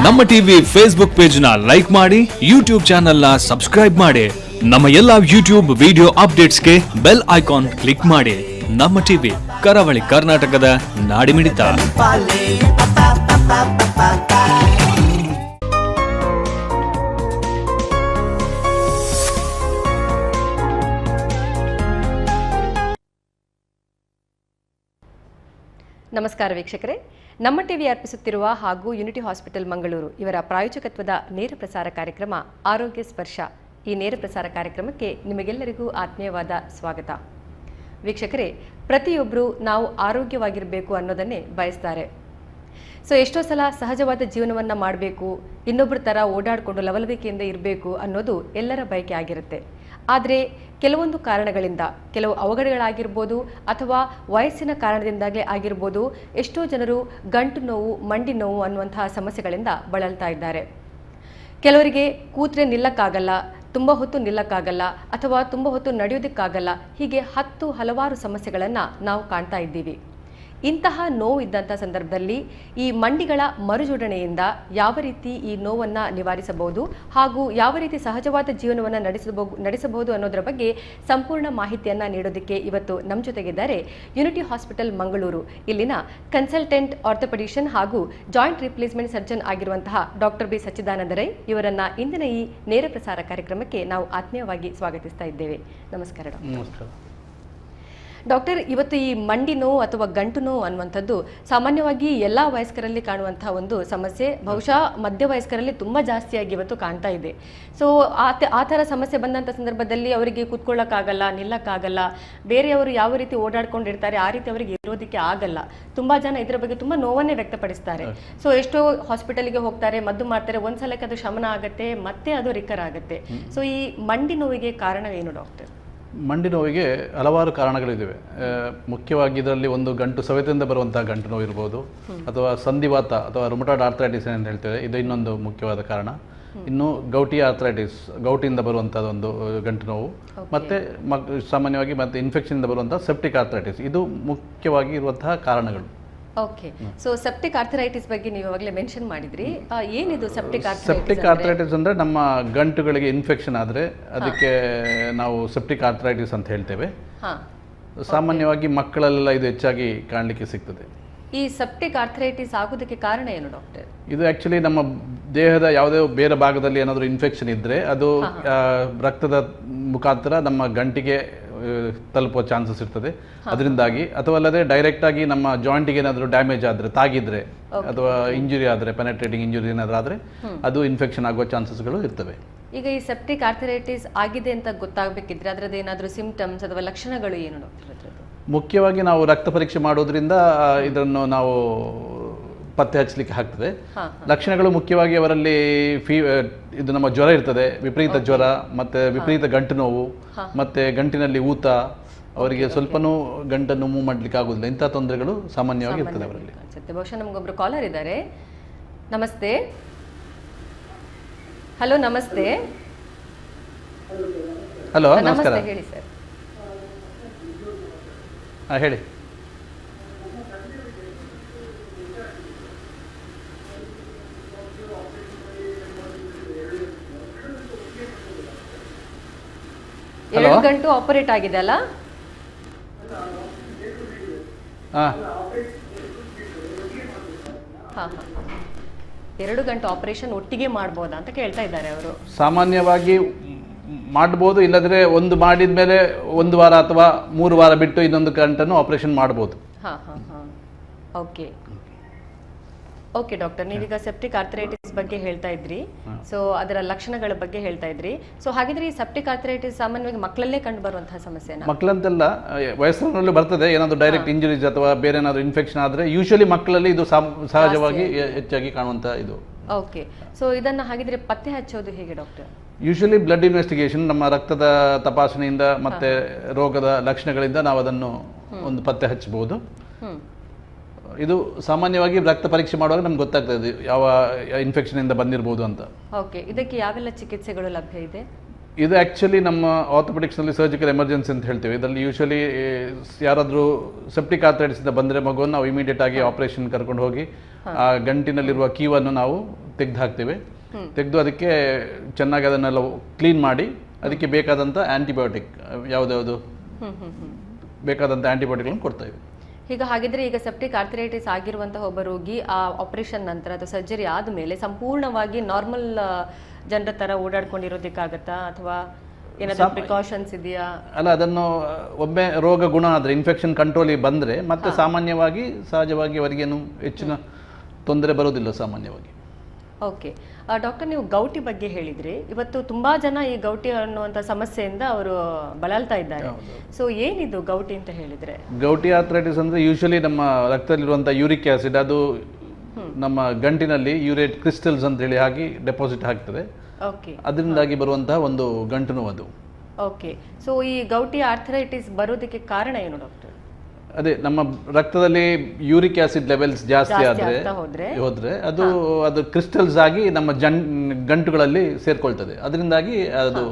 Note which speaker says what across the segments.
Speaker 1: ನಮ್ಮ TV Facebook page ನ like ಮಾಡಿ, ಯೂಟ್ಯೂಬ್ ಚಾನೆಲ್ ನ ಸಬ್ಸ್ಕ್ರೈಬ್ ಮಾಡಿ. ನಮ್ಮ ಎಲ್ಲಾ ಯೂಟ್ಯೂಬ್ ವಿಡಿಯೋ ಅಪ್ಡೇಟ್ಸ್ಗೆ ಬೆಲ್ ಐಕಾನ್ ಕ್ಲಿಕ್ ಮಾಡಿ. ನಮ್ಮ ಟಿವಿ ಕರಾವಳಿ ಕರ್ನಾಟಕದ ನಾಡಿಮಿಡಿತ.
Speaker 2: ನಮಸ್ಕಾರ ವೀಕ್ಷಕರೇ, ನಮ್ಮ ಟಿವಿ ಅರ್ಪಿಸುತ್ತಿರುವ ಹಾಗೂ ಯುನಿಟಿ ಹಾಸ್ಪಿಟಲ್ ಮಂಗಳೂರು ಇವರ ಪ್ರಾಯೋಜಕತ್ವದ ನೇರ ಪ್ರಸಾರ ಕಾರ್ಯಕ್ರಮ ಆರೋಗ್ಯ ಸ್ಪರ್ಶ. ಈ ನೇರ ಪ್ರಸಾರ ಕಾರ್ಯಕ್ರಮಕ್ಕೆ ನಿಮಗೆಲ್ಲರಿಗೂ ಆತ್ಮೀಯವಾದ ಸ್ವಾಗತ. ವೀಕ್ಷಕರೇ, ಪ್ರತಿಯೊಬ್ಬರು ನಾವು ಆರೋಗ್ಯವಾಗಿರಬೇಕು ಅನ್ನೋದನ್ನೇ ಬಯಸ್ತಾರೆ. ಎಷ್ಟೋ ಸಲ ಸಹಜವಾದ ಜೀವನವನ್ನು ಮಾಡಬೇಕು, ಇನ್ನೊಬ್ಬರ ಥರ ಓಡಾಡಿಕೊಂಡು ಲವಲವಿಕೆಯಿಂದ ಇರಬೇಕು ಅನ್ನೋದು ಎಲ್ಲರ ಬಯಕೆ ಆಗಿರುತ್ತೆ. ಆದರೆ ಕೆಲವೊಂದು ಕಾರಣಗಳಿಂದ, ಕೆಲವು ಅವಘಡಗಳಾಗಿರ್ಬೋದು ಅಥವಾ ವಯಸ್ಸಿನ ಕಾರಣದಿಂದಾಗಲೇ ಆಗಿರ್ಬೋದು, ಎಷ್ಟೋ ಜನರು ಗಂಟು ನೋವು, ಮಂಡಿ ನೋವು ಅನ್ನುವಂತಹ ಸಮಸ್ಯೆಗಳಿಂದ ಬಳಲ್ತಾ ಇದ್ದಾರೆ. ಕೆಲವರಿಗೆ ಕೂತ್ರೆ ನಿಲ್ಲಕ್ಕಾಗಲ್ಲ, ತುಂಬ ಹೊತ್ತು ನಿಲ್ಲಕ್ಕಾಗಲ್ಲ ಅಥವಾ ತುಂಬ ಹೊತ್ತು ನಡೆಯೋದಕ್ಕಾಗಲ್ಲ. ಹೀಗೆ ಹಲವಾರು ಸಮಸ್ಯೆಗಳನ್ನು ನಾವು ಕಾಣ್ತಾ ಇದ್ದೀವಿ. ಇಂತಹ ನೋವು ಇದ್ದಂಥ ಸಂದರ್ಭದಲ್ಲಿ ಈ ಮಂಡಿಗಳ ಮರುಜೋಡಣೆಯಿಂದ ಯಾವ ರೀತಿ ಈ ನೋವನ್ನು ನಿವಾರಿಸಬಹುದು ಹಾಗೂ ಯಾವ ರೀತಿ ಸಹಜವಾದ ಜೀವನವನ್ನು ನಡೆಸಬಹುದು ಅನ್ನೋದರ ಬಗ್ಗೆ ಸಂಪೂರ್ಣ ಮಾಹಿತಿಯನ್ನು ನೀಡೋದಕ್ಕೆ ಇವತ್ತು ನಮ್ಮ ಜೊತೆಗಿದ್ದಾರೆ ಯುನಿಟಿ ಹಾಸ್ಪಿಟಲ್ ಮಂಗಳೂರು ಇಲ್ಲಿನ ಕನ್ಸಲ್ಟೆಂಟ್ ಆರ್ಥೋಪೆಡಿಷಿಯನ್ ಹಾಗೂ ಜಾಯಿಂಟ್ ರಿಪ್ಲೇಸ್ಮೆಂಟ್ ಸರ್ಜನ್ ಆಗಿರುವಂತಹ ಡಾಕ್ಟರ್ ಬಿ ಸಚ್ಚಿದಾನಂದ ರೈ ಇವರನ್ನ ಇಂದಿನ ಈ ನೇರ ಪ್ರಸಾರ ಕಾರ್ಯಕ್ರಮಕ್ಕೆ ನಾವು ಆತ್ಮೀಯವಾಗಿ ಸ್ವಾಗತಿಸ್ತಾ ಇದ್ದೇವೆ. ನಮಸ್ಕಾರ ಡಾಕ್ಟರ್. ಡಾಕ್ಟರ್, ಇವತ್ತು ಈ ಮಂಡಿ ನೋವು ಅಥವಾ ಗಂಟು ನೋವು ಅನ್ನುವಂಥದ್ದು ಸಾಮಾನ್ಯವಾಗಿ ಎಲ್ಲ ವಯಸ್ಕರಲ್ಲಿ ಕಾಣುವಂತಹ ಒಂದು ಸಮಸ್ಯೆ. ಬಹುಶಃ ಮಧ್ಯ ವಯಸ್ಕರಲ್ಲಿ ತುಂಬ ಜಾಸ್ತಿಯಾಗಿ ಇವತ್ತು ಕಾಣ್ತಾ ಇದೆ. ಆ ಥರ ಸಮಸ್ಯೆ ಬಂದಂಥ ಸಂದರ್ಭದಲ್ಲಿ ಅವರಿಗೆ ಕೂತ್ಕೊಳ್ಳೋಕ್ಕಾಗಲ್ಲ, ನಿಲ್ಲಕ್ಕಾಗಲ್ಲ, ಬೇರೆಯವರು ಯಾವ ರೀತಿ ಓಡಾಡ್ಕೊಂಡಿರ್ತಾರೆ ಆ ರೀತಿ ಅವರಿಗೆ ಇರೋದಕ್ಕೆ ಆಗಲ್ಲ. ತುಂಬ ಜನ ಇದರ ಬಗ್ಗೆ ತುಂಬ ನೋವನ್ನೇ ವ್ಯಕ್ತಪಡಿಸ್ತಾರೆ. ಎಷ್ಟೋ ಹಾಸ್ಪಿಟಲ್ಗೆ ಹೋಗ್ತಾರೆ, ಮದ್ದು ಮಾಡ್ತಾರೆ, ಒಂದ್ಸಲಕ್ಕೆ ಅದು ಶಮನ ಆಗುತ್ತೆ, ಮತ್ತೆ ಅದು ರಿಕರ್ ಆಗುತ್ತೆ. ಈ ಮಂಡಿ ನೋವಿಗೆ ಕಾರಣ ಏನು ಡಾಕ್ಟರ್?
Speaker 3: ಮಂಡಿ ನೋವಿಗೆ ಹಲವಾರು ಕಾರಣಗಳಿವೆ. ಮುಖ್ಯವಾಗಿ ಇದರಲ್ಲಿ ಒಂದು ಗಂಟು ಸವೆತದಿಂದ ಬರುವಂತಹ ಗಂಟು ನೋವು ಇರ್ಬೋದು, ಅಥವಾ ಸಂಧಿವಾತ ಅಥವಾ ರುಮಟಾಯ್ಡ್ ಆರ್ಥರೈಟಿಸ್ ಅಂತ ಹೇಳ್ತೇವೆ, ಇದು ಇನ್ನೊಂದು ಮುಖ್ಯವಾದ ಕಾರಣ. ಇನ್ನು ಗೌಟಿ ಆರ್ಥರೈಟಿಸ್, ಗೌಟಿಯಿಂದ ಬರುವಂಥದ್ದು ಒಂದು ಗಂಟು ನೋವು, ಮತ್ತು ಸಾಮಾನ್ಯವಾಗಿ ಮತ್ತೆ ಇನ್ಫೆಕ್ಷನ್ನಿಂದ ಬರುವಂತಹ ಸೆಪ್ಟಿಕ್ ಆರ್ಥರೈಟಿಸ್, ಇದು ಮುಖ್ಯವಾಗಿ ಇರುವಂತಹ ಕಾರಣಗಳು.
Speaker 2: ಓಕೆ, ಸೆಪ್ಟಿಕ್ ಆರ್ಥರೈಟಿಸ್ ಬಗ್ಗೆ ನೀವು ಇವಾಗಲೇ ಮೆನ್ಷನ್ ಮಾಡಿದ್ರಿ. ಏನಿದು ಸೆಪ್ಟಿಕ್ ಆರ್ಥರೈಟಿಸ್?
Speaker 3: ಸೆಪ್ಟಿಕ್ ಆರ್ಥರೈಟಿಸ್ ಅಂದರೆ ನಮ್ಮ ಗಂಟುಗಳಿಗೆ ಇನ್ಫೆಕ್ಷನ್ ಆದರೆ ಅದಕ್ಕೆ ನಾವು ಸೆಪ್ಟಿಕ್ ಆರ್ಥರೈಟಿಸ್ ಅಂತ ಹೇಳ್ತೇವೆ. ಸಾಮಾನ್ಯವಾಗಿ ಮಕ್ಕಳಲ್ಲೆಲ್ಲ ಇದು ಹೆಚ್ಚಾಗಿ ಕಾಣಲಿಕ್ಕೆ ಸಿಗ್ತದೆ.
Speaker 2: ಈ ಸೆಪ್ಟಿಕ್ ಆರ್ಥರೈಟಿಸ್ ಆಗೋದಕ್ಕೆ ಕಾರಣ ಏನು ಡಾಕ್ಟರ್?
Speaker 3: ಇದು ಆ್ಯಕ್ಚುಲಿ ನಮ್ಮ ದೇಹದ ಯಾವುದೇ ಬೇರೆ ಭಾಗದಲ್ಲಿ ಏನಾದರೂ ಇನ್ಫೆಕ್ಷನ್ ಇದ್ದರೆ ಅದು ರಕ್ತದ ಮುಖಾಂತರ ನಮ್ಮ ಗಂಟಿಗೆ ತಲುಪುವ ಚಾನ್ಸಸ್ ಇರ್ತದೆ. ಅದರಿಂದಾಗಿ ಅಥವಾ ಅಲ್ಲದೆ ಡೈರೆಕ್ಟಾಗಿ ನಮ್ಮ ಜಾಯಿಂಟಿಗೆ ಏನಾದರೂ ಡ್ಯಾಮೇಜ್ ಆದರೆ, ತಾಗಿದ್ರೆ ಅಥವಾ ಇಂಜುರಿ ಆದರೆ, ಪೆನೆಟ್ರೇಟಿಂಗ್ ಇಂಜುರಿ ಏನಾದರೂ ಆದರೆ ಅದು ಇನ್ಫೆಕ್ಷನ್ ಆಗುವ ಚಾನ್ಸಸ್ಗಳು ಇರ್ತವೆ.
Speaker 2: ಈಗ ಈ ಸೆಪ್ಟಿಕ್ ಆರ್ಥರೈಟಿಸ್ ಆಗಿದೆ ಅಂತ ಗೊತ್ತಾಗಬೇಕಿದ್ರೆ ಅದರದ್ದು ಏನಾದರೂ ಸಿಂಪ್ಟಮ್ಸ್ ಅಥವಾ ಲಕ್ಷಣಗಳು ಏನು ಡಾಕ್ಟರ್?
Speaker 3: ಮುಖ್ಯವಾಗಿ ನಾವು ರಕ್ತ ಪರೀಕ್ಷೆ ಮಾಡೋದ್ರಿಂದ ಇದನ್ನು ನಾವು ಪತ್ತೆ ಹಚ್ಚಲಿಕ್ಕೆ ಆಗ್ತದೆ. ಲಕ್ಷಣಗಳು ಮುಖ್ಯವಾಗಿ ಅವರಲ್ಲಿ ಇದು ನಮ್ಮ ಜ್ವರ ಇರ್ತದೆ, ವಿಪರೀತ ಜ್ವರ, ಮತ್ತೆ ವಿಪರೀತ ಗಂಟು ನೋವು, ಮತ್ತೆ ಗಂಟಿನಲ್ಲಿ ಊತ, ಅವರಿಗೆ ಸ್ವಲ್ಪನೂ ಗಂಟನ್ನು ಮೂವ್ ಮಾಡ್ಲಿಕ್ಕೆ ಆಗುದಿಲ್ಲ. ಇಂಥ ತೊಂದರೆಗಳು ಸಾಮಾನ್ಯವಾಗಿ ಇರ್ತದೆ ಅವರಲ್ಲಿ.
Speaker 2: ಬಹುಶಃ ನಮಗೊಬ್ರು ಕಾಲರ್ ಇದ್ದಾರೆ. ನಮಸ್ತೆ. ಹಲೋ, ನಮಸ್ತೆ.
Speaker 3: ಹಲೋ, ನಮಸ್ಕಾರ.
Speaker 2: ಹೇಳಿ ಸರ್.
Speaker 3: ಹೇಳಿ.
Speaker 2: ಎರಡು ಗಂಟು ಆಪರೇಟ್ ಆಗಿದೆ ಅಲ್ಲ? ಎರಡು ಗಂಟು ಆಪರೇಷನ್ ಒಟ್ಟಿಗೆ ಮಾಡ್ಬೋದಾ ಅಂತ ಕೇಳ್ತಾ ಇದ್ದಾರೆ ಅವರು.
Speaker 3: ಸಾಮಾನ್ಯವಾಗಿ ಮಾಡ್ಬೋದು, ಇಲ್ಲದ್ರೆ ಒಂದು ಮಾಡಿದ ಮೇಲೆ 1 ವಾರ ಅಥವಾ 3 ವಾರ ಬಿಟ್ಟು ಇನ್ನೊಂದು ಗಂಟನ್ನು ಆಪರೇಷನ್ ಮಾಡ್ಬೋದು.
Speaker 2: ಓಕೆ ಡಾಕ್ಟರ್, ನೀವೀಗ ಸೆಪ್ಟಿಕ್ ಆರ್ಥರೈಟಿಸ್ ಬಗ್ಗೆ ಹೇಳ್ತಾ ಇದ್ರಿ, ಅದರ ಲಕ್ಷಣಗಳ ಬಗ್ಗೆ ಹೇಳ್ತಾ ಇದ್ರಿ. ಹಾಗಿದ್ರೆ ಈ ಸೆಪ್ಟಿಕ್ ಆರ್ಥರೈಟಿಸ್ ಸಾಮಾನ್ಯವಾಗಿ ಮಕ್ಕಳಲ್ಲೇ ಕಂಡು ಬರುವಂತಹ ಸಮಸ್ಯೆ?
Speaker 3: ಮಕ್ಕಳಂತೆಲ್ಲ ವಯಸ್ಸಿನಲ್ಲೂ ಬರ್ತದೆ. ಏನಾದರೂ ಡೈರೆಕ್ಟ್ ಇಂಜುರೀಸ್ ಅಥವಾ ಬೇರೆ ಏನಾದರೂ ಇನ್ಫೆಕ್ಷನ್ ಆದರೆ ಯೂಶಲಿ ಮಕ್ಕಳಲ್ಲಿ ಇದು ಸಹಜವಾಗಿ ಹೆಚ್ಚಾಗಿ ಕಾಣುವಂತ ಇದು.
Speaker 2: ಓಕೆ, ಇದನ್ನ ಹಾಗಿದ್ರೆ ಪತ್ತೆ ಹಚ್ಚೋದು ಹೇಗೆ ಡಾಕ್ಟರ್?
Speaker 3: ಯೂಶಲಿ ಬ್ಲಡ್ ಇನ್ವೆಸ್ಟಿಗೇಷನ್, ನಮ್ಮ ರಕ್ತದ ತಪಾಸಣೆಯಿಂದ ಮತ್ತೆ ರೋಗದ ಲಕ್ಷಣಗಳಿಂದ ನಾವು ಅದನ್ನು ಒಂದು ಪತ್ತೆ ಹಚ್ಚಬಹುದು. ಇದು ಸಾಮಾನ್ಯವಾಗಿ ರಕ್ತ ಪರೀಕ್ಷೆ ಮಾಡುವಾಗ ನಮ್ಗೆ ಗೊತ್ತಾಗ್ತದೆ ಯಾವ ಇನ್ಫೆಕ್ಷನ್ ಇಂದ ಬಂದಿರಬಹುದು ಅಂತ.
Speaker 2: ಓಕೆ, ಇದಕ್ಕೆ ಯಾವೆಲ್ಲ ಚಿಕಿತ್ಸೆಗಳು ಲಭ್ಯ ಇದೆ?
Speaker 3: ಇದು ಆ್ಯಕ್ಚುಲಿ ನಮ್ಮ ಆರ್ಥೋಪೆಡಿಕ್ಸ್ನಲ್ಲಿ ಸರ್ಜಿಕಲ್ ಎಮರ್ಜೆನ್ಸಿ ಅಂತ ಹೇಳ್ತೀವಿ. ಇದರಲ್ಲಿ ಯೂಶಲಿ ಯಾರಾದರೂ ಸೆಪ್ಟಿಕ್ ಆರ್ಥರೈಟಿಸಿಂದ ಬಂದರೆ ಮಗುವನ್ನು ನಾವು ಇಮಿಡಿಯೇಟ್ ಆಗಿ ಆಪರೇಷನ್ ಕರ್ಕೊಂಡು ಹೋಗಿ ಆ ಗಂಟಿನಲ್ಲಿರುವ ಕೀವನ್ನು ನಾವು ತೆಗೆದು ಹಾಕ್ತೇವೆ. ತೆಗೆದು ಅದಕ್ಕೆ ಚೆನ್ನಾಗಿ ಅದನ್ನೆಲ್ಲ ಕ್ಲೀನ್ ಮಾಡಿ ಅದಕ್ಕೆ ಬೇಕಾದಂಥ ಆ್ಯಂಟಿಬಯೋಟಿಕ್ ಯಾವುದ್ಯಾವುದು ಬೇಕಾದಂಥ ಆ್ಯಂಟಿಬಯೋಟಿಕ್ಗಳನ್ನು ಕೊಡ್ತೇವೆ.
Speaker 2: ಈಗ ಹಾಗಿದ್ರೆ ಈಗ ಸೆಪ್ಟಿಕ್ ಆರ್ಥರೈಟಿಸ್ ಆಗಿರುವಂತಹ ಒಬ್ಬ ರೋಗಿ ಆ ಆಪರೇಷನ್ ನಂತರ ಅಥವಾ ಸರ್ಜರಿ ಆದಮೇಲೆ ಸಂಪೂರ್ಣವಾಗಿ ನಾರ್ಮಲ್ ಜನರ ತರ ಓಡಾಡ್ಕೊಂಡಿರೋದಕ್ಕಾಗತ್ತಾ ಅಥವಾ ಏನಾದರೂ ಪ್ರಿಕಾಷನ್ಸ್ ಇದೆಯಾ?
Speaker 3: ಅಲ್ಲ, ಅದನ್ನು ಒಮ್ಮೆ ರೋಗ ಗುಣ ಆದರೆ ಇನ್ಫೆಕ್ಷನ್ ಕಂಟ್ರೋಲಿಗೆ ಬಂದರೆ ಮತ್ತೆ ಸಾಮಾನ್ಯವಾಗಿ ಸಹಜವಾಗಿ ಅವರಿಗೇನು ಹೆಚ್ಚಿನ ತೊಂದರೆ ಬರೋದಿಲ್ಲ ಸಾಮಾನ್ಯವಾಗಿ.
Speaker 2: ಓಕೆ ಡಾಕ್ಟರ್, ನೀವು ಗೌಟಿ ಬಗ್ಗೆ ಹೇಳಿದ್ರಿ. ಇವತ್ತು ತುಂಬಾ ಜನ ಈ ಗೌಟಿ ಅನ್ನುವಂಥ ಸಮಸ್ಯೆಯಿಂದ ಅವರು ಬಳಲ್ತಾ ಇದ್ದಾರೆ. ಸೊ ಏನಿದು ಗೌಟಿ ಅಂತ ಹೇಳಿದ್ರೆ?
Speaker 3: ಗೌಟಿ ಆರ್ಥರೈಟಿಸ್ ಅಂದರೆ ಯೂಶಲಿ ನಮ್ಮ ರಕ್ತದಲ್ಲಿರುವಂಥ ಯೂರಿಕ್ ಆ್ಯಸಿಡ್ ಅದು ನಮ್ಮ ಗಂಟಿನಲ್ಲಿ ಯೂರೇಟ್ ಕ್ರಿಸ್ಟಲ್ಸ್ ಅಂತ ಹೇಳಿ ಆಗಿ ಡೆಪಾಸಿಟ್ ಆಗ್ತದೆ.
Speaker 2: ಓಕೆ,
Speaker 3: ಅದರಿಂದಾಗಿ ಬರುವಂತಹ ಒಂದು ಗಂಟು ನೋವು ಅದು.
Speaker 2: ಓಕೆ, ಸೊ ಈ ಗೌಟಿ ಆರ್ಥರೈಟಿಸ್ ಬರೋದಕ್ಕೆ ಕಾರಣ ಏನು ಡಾಕ್ಟರ್?
Speaker 3: ಅದೇ ನಮ್ಮ ರಕ್ತದಲ್ಲಿ ಯೂರಿಕ್ ಆಸಿಡ್ ಲೆವೆಲ್ಸ್ ಜಾಸ್ತಿ ಆದರೆ ಹೋದ್ರೆ ಅದು ಕ್ರಿಸ್ಟಲ್ಸ್ ಆಗಿ ನಮ್ಮ ಗಂಟುಗಳಲ್ಲಿ ಸೇರ್ಕೊಳ್ತದೆ. ಅದರಿಂದಾಗಿ ಅದು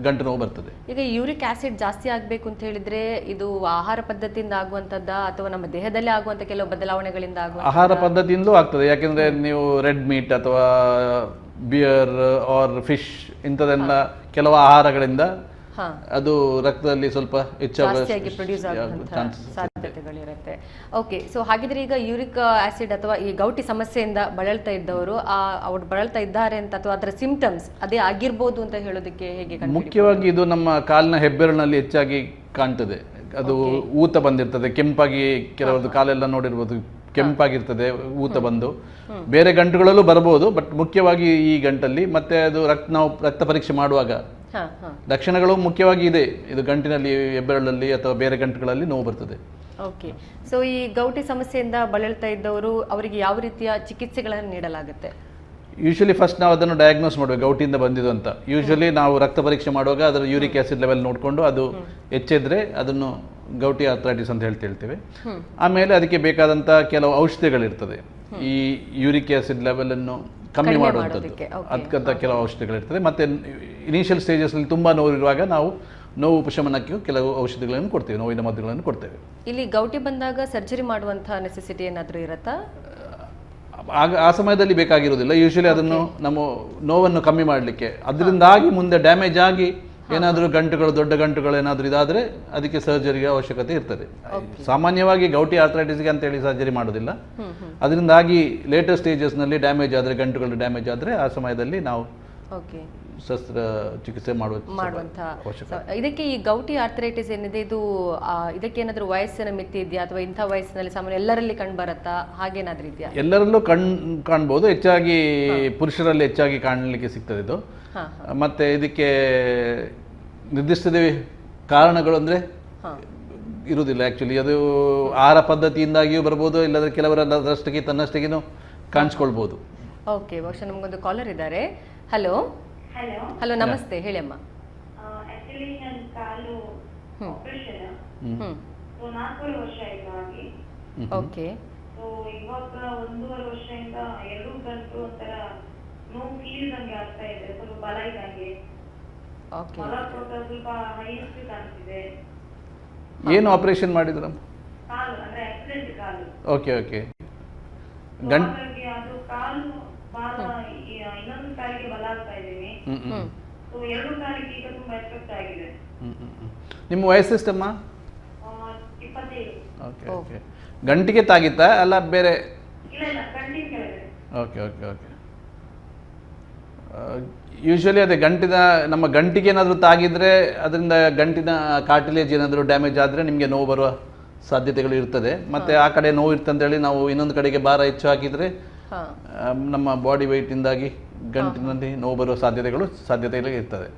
Speaker 3: ಗಂಟು ನೋವು ಬರ್ತದೆ.
Speaker 2: ಈಗ ಯೂರಿಕ್ ಆಸಿಡ್ ಜಾಸ್ತಿ ಆಗಬೇಕು ಅಂತ ಹೇಳಿದ್ರೆ ಇದು ಆಹಾರ ಪದ್ಧತಿಯಿಂದ ಆಗುವಂತದ್ದ ಅಥವಾ ನಮ್ಮ ದೇಹದಲ್ಲಿ ಆಗುವಂತ ಕೆಲವು ಬದಲಾವಣೆಗಳಿಂದ
Speaker 3: ಆಹಾರ ಪದ್ಧತಿಯಿಂದಲೂ ಆಗ್ತದೆ. ಯಾಕೆಂದ್ರೆ ನೀವು ರೆಡ್ ಮೀಟ್ ಅಥವಾ ಬಿಯರ್ ಆರ್ ಫಿಶ್ ಇಂಥದೆಲ್ಲ ಕೆಲವು ಆಹಾರಗಳಿಂದ ಅದು ರಕ್ತದಲ್ಲಿ ಸ್ವಲ್ಪ
Speaker 2: ಹೆಚ್ಚಾಗಿ ಪ್ರೊಡ್ಯೂಸ್ ಆಗುವಂತಹ ಸಾಧ್ಯತೆಗಳಿರುತ್ತೆ. ಓಕೆ, ಸೊ ಹಾಗಿದ್ರೆ ಈಗ ಯೂರಿಕ್ ಆಸಿಡ್ ಅಥವಾ ಈ ಗೌಟಿ ಸಮಸ್ಯೆಯಿಂದ ಬಳಲ್ತಾ ಇದ್ದವರು ಅವ್ರು ಬಳಲ್ತಾ ಇದ್ದಾರೆ ಅಂತ ಅಥವಾ ಅದರ ಸಿಂಪ್ಟಮ್ಸ್ ಅದೇ ಆಗಿರ್ಬೋದು ಅಂತ ಹೇಳೋದಕ್ಕೆ ಹೇಗೆ?
Speaker 3: ಮುಖ್ಯವಾಗಿ ಇದು ನಮ್ಮ ಕಾಲಿನ ಹೆಬ್ಬೆರಳಿನಲ್ಲಿ ಹೆಚ್ಚಾಗಿ ಕಾಣ್ತದೆ. ಅದು ಊತ ಬಂದಿರ್ತದೆ, ಕೆಂಪಾಗಿ ಕೆಲವರದ್ದು ಕಾಲೆಲ್ಲ ನೋಡಿರ್ಬೋದು, ಕೆಂಪಾಗಿರ್ತದೆ ಊತ ಬಂದು. ಬೇರೆ ಗಂಟುಗಳಲ್ಲೂ ಬರಬಹುದು, ಬಟ್ ಮುಖ್ಯವಾಗಿ ಈ ಗಂಟಲ್ಲಿ ಮತ್ತೆ ಅದು ನಾವು ರಕ್ತ ಪರೀಕ್ಷೆ ಮಾಡುವಾಗ ಲಕ್ಷಣಗಳು ಮುಖ್ಯವಾಗಿ ಇದೆ. ಇದು ಗಂಟಿನಲ್ಲಿ, ಹೆಬ್ಬೆರಳಲ್ಲಿ ಅಥವಾ ಬೇರೆ ಗಂಟುಗಳಲ್ಲಿ ನೋವು ಬರ್ತದೆ.
Speaker 2: ಓಕೆ, ಸೊ ಈ ಗೌಟಿ ಸಮಸ್ಯೆಯಿಂದ ಬಳಲ್ತಾ ಇದ್ದವರು ಅವರಿಗೆ ಯಾವ ರೀತಿಯ ಚಿಕಿತ್ಸೆಗಳನ್ನು ನೀಡಲಾಗುತ್ತೆ?
Speaker 3: ಯೂಶಲಿ ಫಸ್ಟ್ ನಾವು ಅದನ್ನು ಡಯಾಗ್ನೋಸ್ ಮಾಡಬೇಕು, ಗೌಟಿಯಿಂದ ಬಂದಿದ್ದು ಅಂತ. ಯೂಶಲಿ ನಾವು ರಕ್ತ ಪರೀಕ್ಷೆ ಮಾಡುವಾಗ ಅದರ ಯೂರಿಕ್ ಆಸಿಡ್ ಲೆವೆಲ್ ನೋಡಿಕೊಂಡು ಅದು ಹೆಚ್ಚಿದ್ರೆ ಅದನ್ನು ಗೌಟಿ ಆರ್ಥರೈಟಿಸ್ ಅಂತ ಹೇಳ್ತೇವೆ. ಆಮೇಲೆ ಅದಕ್ಕೆ ಬೇಕಾದಂಥ ಕೆಲವು ಔಷಧಿಗಳಿರ್ತದೆ ಈ ಯೂರಿಕ್ ಆಸಿಡ್ ಲೆವೆಲ್ ಅನ್ನು ಕಮ್ಮಿ ಮಾಡುವಂಥದ್ದು. ಅದಕ್ಕಂತ ಕೆಲವು ಔಷಧಿಗಳಿರ್ತದೆ. ಮತ್ತೆ ಇನಿಷಿಯಲ್ ಸ್ಟೇಜಸ್ನಲ್ಲಿ ತುಂಬ ನೋವು ಇರುವಾಗ ನಾವು ನೋವು ಉಪಶಮನಕ್ಕೆ ಕೆಲವು ಔಷಧಿಗಳನ್ನು ಕೊಡ್ತೇವೆ, ನೋವಿನ ಮದ್ದುಗಳನ್ನು ಕೊಡ್ತೇವೆ.
Speaker 2: ಇಲ್ಲಿ ಗೌಟಿ ಬಂದಾಗ ಸರ್ಜರಿ ಮಾಡುವಂತಹ ನೆಸೆಸಿಟಿ ಏನಾದರೂ ಇರುತ್ತಾ?
Speaker 3: ಆ ಸಮಯದಲ್ಲಿ ಬೇಕಾಗಿರೋದಿಲ್ಲ. ಯೂಶಲಿ ಅದನ್ನು ನಮ್ಮ ನೋವನ್ನು ಕಮ್ಮಿ ಮಾಡಲಿಕ್ಕೆ, ಅದರಿಂದಾಗಿ ಮುಂದೆ ಡ್ಯಾಮೇಜ್ ಆಗಿ ಏನಾದರೂ ಗಂಟುಗಳು, ದೊಡ್ಡ ಗಂಟುಗಳು ಏನಾದರೂ ಇದಾದರೆ ಅದಕ್ಕೆ ಸರ್ಜರಿಗೆ ಅವಶ್ಯಕತೆ ಇರ್ತದೆ. ಸಾಮಾನ್ಯವಾಗಿ ಗೌಟಿ ಆರ್ಥರೈಟಿಸ್ಗೆ ಅಂತೇಳಿ ಸರ್ಜರಿ ಮಾಡೋದಿಲ್ಲ. ಅದರಿಂದಾಗಿ ಲೇಟರ್ ಸ್ಟೇಜಸ್ನಲ್ಲಿ ಡ್ಯಾಮೇಜ್ ಆದರೆ, ಗಂಟುಗಳು ಡ್ಯಾಮೇಜ್ ಆದರೆ ಆ ಸಮಯದಲ್ಲಿ ನಾವು ಶಸ್ತ್ರ ಚಿಕಿತ್ಸೆ ಮಾಡುವಂಥ.
Speaker 2: ಇದಕ್ಕೆ ಈ ಗೌಟಿ ಆರ್ಥರೈಟಿಸ್ ಏನಿದೆ ಇದು ಇದಕ್ಕೆ ಏನಾದರೂ ವಯಸ್ಸಿನ ಮಿತಿ ಇದೆಯಾ ಅಥವಾ ಇಂಥ ವಯಸ್ಸಿನಲ್ಲಿ ಸಾಮಾನ್ಯ ಎಲ್ಲರಲ್ಲಿ ಕಂಡು ಬರುತ್ತಾ, ಹಾಗೇನಾದ್ರೂ ಇದೆಯಾ?
Speaker 3: ಎಲ್ಲರಲ್ಲೂ ಕಾಣ್ಬೋದು. ಹೆಚ್ಚಾಗಿ ಪುರುಷರಲ್ಲಿ ಹೆಚ್ಚಾಗಿ ಕಾಣಲಿಕ್ಕೆ ಸಿಗ್ತದೆ ಇದು. ಮತ್ತೆ ಇದಕ್ಕೆ ನಿರ್ದಿಷ್ಟ ಕಾರಣಗಳು ಅಂದರೆ ಇರುವುದಿಲ್ಲ. ಆ್ಯಕ್ಚುಲಿ ಅದು ಆಹಾರ ಪದ್ಧತಿಯಿಂದಾಗಿಯೂ ಬರ್ಬೋದು, ಇಲ್ಲದ್ರೆ ಕೆಲವರಷ್ಟಕ್ಕೆ ತನ್ನಷ್ಟಕ್ಕೇನು ಕಾಣಿಸ್ಕೊಳ್ಬೋದು.
Speaker 2: ಓಕೆ, ಬಹುಶಃ ನಮಗೊಂದು ಕಾಲರ್ ಇದ್ದಾರೆ. ಹಲೋ ಹಲೋ, ನಮಸ್ತೆ, ಹೇಳಿ ಅಮ್ಮ.
Speaker 4: ಆಕ್ಚುಲಿ ನನ್ನ ಕಾಲು ಆಪರೇಷನ್ 4 ವರ್ಷ ಆಗಿ.
Speaker 2: ಓಕೆ,
Speaker 4: ಸೊ ಇವಾಗ 1.5 ವರ್ಷದಿಂದ ಎರಡು ಗಂಟು ಒಂಥರ ನೋವು ಫೀಲ್ದಂಗೆ ಆಗ್ತಾ ಇದೆ, ಸ್ವಲ್ಪ ಬಲ ಇದ್ದಂಗೆ.
Speaker 2: ಓಕೆ,
Speaker 4: ಸ್ವಲ್ಪ ಹೈಸ್ಟ್ ಕಾಣ್ತಿದೆ.
Speaker 3: ಏನು ಆಪರೇಷನ್ ಮಾಡಿದ್ರ?
Speaker 4: ಕಾಲು ಅಂದ್ರೆ ಆಕ್ಸಿಡೆಂಟ್ ಕಾಲು.
Speaker 3: Okay okay.
Speaker 4: ಅದು ಕಾಲು ಬಾಲ ಇನ್ನೊಂದು ಕಾಲಿಗೆ ಬಲ ಆಗ್ತಾ ಇದ್ದೀನಿ. ಸೊ ಎರಡು ಕಾಲಿಗೆ ಈಗ ತುಂಬಾ ಎಫೆಕ್ಟ್ ಆಗಿದೆ.
Speaker 3: ನಿಮ್ಮ ವಯಸ್ಸೆಷ್ಟಮ್ಮ?
Speaker 4: 27.
Speaker 3: Okay okay. ಗಂಟಿಗೆ ತಾಗಿತ್ತಾ ಅಲ್ಲ ಬೇರೆ?
Speaker 4: ಇಲ್ಲ, ಗಂಟಿಗೆ ಕೆಳಗೆ.
Speaker 3: Okay okay okay. ಯೂಶಲಿ ಅದೇ ನಮ್ಮ ಗಂಟಿಗೆ ಏನಾದರೂ ತಾಗಿದ್ರೆ ಅದರಿಂದ ಗಂಟಿನ ಕಾರ್ಟಿಲೇಜ್ ಏನಾದರೂ ಡ್ಯಾಮೇಜ್ ಆದರೆ ನಿಮಗೆ ನೋವು ಬರುವ ಸಾಧ್ಯತೆಗಳು ಇರ್ತದೆ. ಮತ್ತು ಆ ಕಡೆ ನೋವು ಇರ್ತಂತೇಳಿ ನಾವು ಇನ್ನೊಂದು ಕಡೆಗೆ ಭಾರ ಹೆಚ್ಚು ಹಾಕಿದರೆ ನಮ್ಮ ಬಾಡಿ ವೆಯ್ಟಿಂದಾಗಿ ಗಂಟಿನಲ್ಲಿ ನೋವು ಬರುವ ಸಾಧ್ಯತೆಗಳು ಇರ್ತದೆ.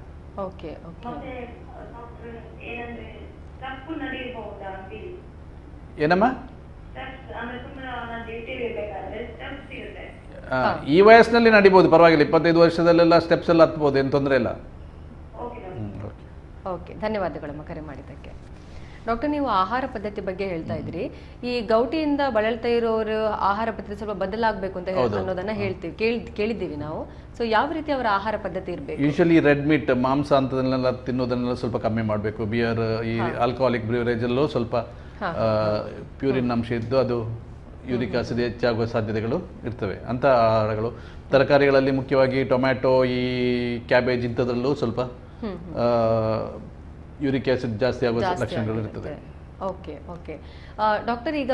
Speaker 2: Okay okay.
Speaker 3: ಏನಮ್ಮ? ಈ ವಯಸ್ಸಿನಲ್ಲಿ ನಡಿಬೋದು, ಪರವಾಗಿಲ್ಲ. 25 ವರ್ಷದಲ್ಲೆಲ್ಲ ಸ್ಟೆಪ್ಸ್ ಎಲ್ಲ ಹತ್ಬೋದು, ಏನು ತೊಂದರೆ ಇಲ್ಲ.
Speaker 2: ಓಕೆ, ಧನ್ಯವಾದಗಳಮ್ಮ ಕರೆ ಮಾಡಿದ್ದಕ್ಕೆ. ಡಾಕ್ಟರ್, ನೀವು ಆಹಾರ ಪದ್ಧತಿ ಬಗ್ಗೆ ಹೇಳ್ತಾ ಇದ್ರಿ. ಈ ಗೌಟಿಯಿಂದ ಬಳಲ್ತಾ ಇರೋರು ಆಹಾರ ಪದ್ಧತಿ ಸ್ವಲ್ಪ ಬದಲಾಗಬೇಕು ಅಂತ ಅನ್ನೋದನ್ನ ಕೇಳಿದ್ದೀವಿ ನಾವು. ಸೊ ಯಾವ ರೀತಿ ಅವರ ಆಹಾರ ಪದ್ಧತಿ ಇರಬೇಕು?
Speaker 3: ಯೂಶಲಿ ರೆಡ್ ಮೀಟ್, ಮಾಂಸ ಅಂತದನ್ನೆಲ್ಲ ತಿನ್ನೋದನ್ನೆಲ್ಲ ಸ್ವಲ್ಪ ಕಮ್ಮಿ ಮಾಡಬೇಕು. ಬಿಯರ್, ಈ ಆಲ್ಕೋಹಾಲಿಕ್ ಬ್ರೀವರೇಜ್ ಅಲ್ಲೂ ಸ್ವಲ್ಪ ಪ್ಯೂರಿನ್ ಅಂಶ ಇದ್ದು ಅದು ಯೂರಿಕ್ ಆಸಿಡ್ ಹೆಚ್ಚಾಗುವ ಸಾಧ್ಯತೆಗಳು ಇರ್ತವೆ. ಅಂಥ ಆಹಾರಗಳು, ತರಕಾರಿಗಳಲ್ಲಿ ಮುಖ್ಯವಾಗಿ ಟೊಮ್ಯಾಟೊ, ಈ ಕ್ಯಾಬೇಜ್ ಇಂಥದ್ರಲ್ಲೂ ಸ್ವಲ್ಪ ಯೂರಿಕ್ ಆಸಿಡ್ ಜಾಸ್ತಿ ಆಗುವ ಲಕ್ಷಣಗಳು ಇರ್ತದೆ.
Speaker 2: ಓಕೆ ಓಕೆ ಡಾಕ್ಟರ್, ಈಗ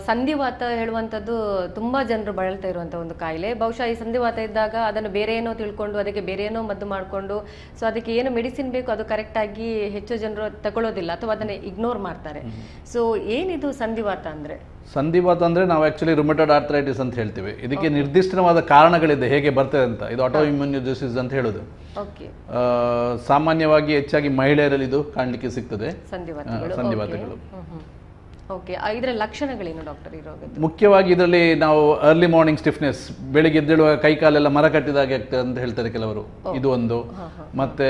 Speaker 2: ಸಂಧಿವಾತ ಹೇಳುವಂಥದ್ದು ತುಂಬ ಜನರು ಬಳಲ್ತಾ ಇರುವಂಥ ಒಂದು ಕಾಯಿಲೆ. ಬಹುಶಃ ಈ ಸಂಧಿವಾತ ಇದ್ದಾಗ ಅದನ್ನು ಬೇರೆ ಏನೋ ತಿಳ್ಕೊಂಡು ಅದಕ್ಕೆ ಬೇರೆ ಏನೋ ಮದ್ದು ಮಾಡಿಕೊಂಡು, ಸೊ ಅದಕ್ಕೆ ಏನು ಮೆಡಿಸಿನ್ ಬೇಕು ಅದು ಕರೆಕ್ಟಾಗಿ ಹೆಚ್ಚು ಜನರು ತಗೊಳ್ಳೋದಿಲ್ಲ ಅಥವಾ ಅದನ್ನು ಇಗ್ನೋರ್ ಮಾಡ್ತಾರೆ. ಸೊ ಏನಿದು ಸಂಧಿವಾತ ಅಂದರೆ?
Speaker 3: ಸಂಧಿವಾತ ಅಂದರೆ ನಾವು ಆ್ಯಕ್ಚುಲಿ ರುಮಟೆಡ್ ಆರ್ಥರೈಟಿಸ್ ಅಂತ ಹೇಳ್ತೀವಿ. ಇದಕ್ಕೆ ನಿರ್ದಿಷ್ಟವಾದ ಕಾರಣಗಳಿದೆ ಹೇಗೆ ಬರ್ತದೆ ಅಂತ. ಇದು ಆಟೋ ಇಮ್ಯೂನ್ ಡಿಸೀಸ್ ಅಂತ ಹೇಳೋದು. ಸಾಮಾನ್ಯವಾಗಿ ಹೆಚ್ಚಾಗಿ ಮಹಿಳೆಯರಲ್ಲಿ ಇದು ಕಾಣಲಿಕ್ಕೆ ಸಿಗ್ತದೆ ಸಂಧಿವಾತಗಳು.
Speaker 2: ಓಕೆ, ಇದರ ಲಕ್ಷಣಗಳೇನು ಡಾಕ್ಟರ್?
Speaker 3: ಮುಖ್ಯವಾಗಿ ಇದರಲ್ಲಿ ನಾವು ಅರ್ಲಿ ಮಾರ್ನಿಂಗ್ ಸ್ಟಿಫ್ನೆಸ್, ಬೆಳಿಗ್ಗೆ ಎದ್ದೇಳುವಾಗ ಕೈ ಕಾಲೆಲ್ಲ ಮರ ಕಟ್ಟಿದಾಗೆ ಆಗ್ತದೆ ಅಂತ ಹೇಳ್ತಾರೆ ಕೆಲವರು. ಇದು ಒಂದು. ಮತ್ತೆ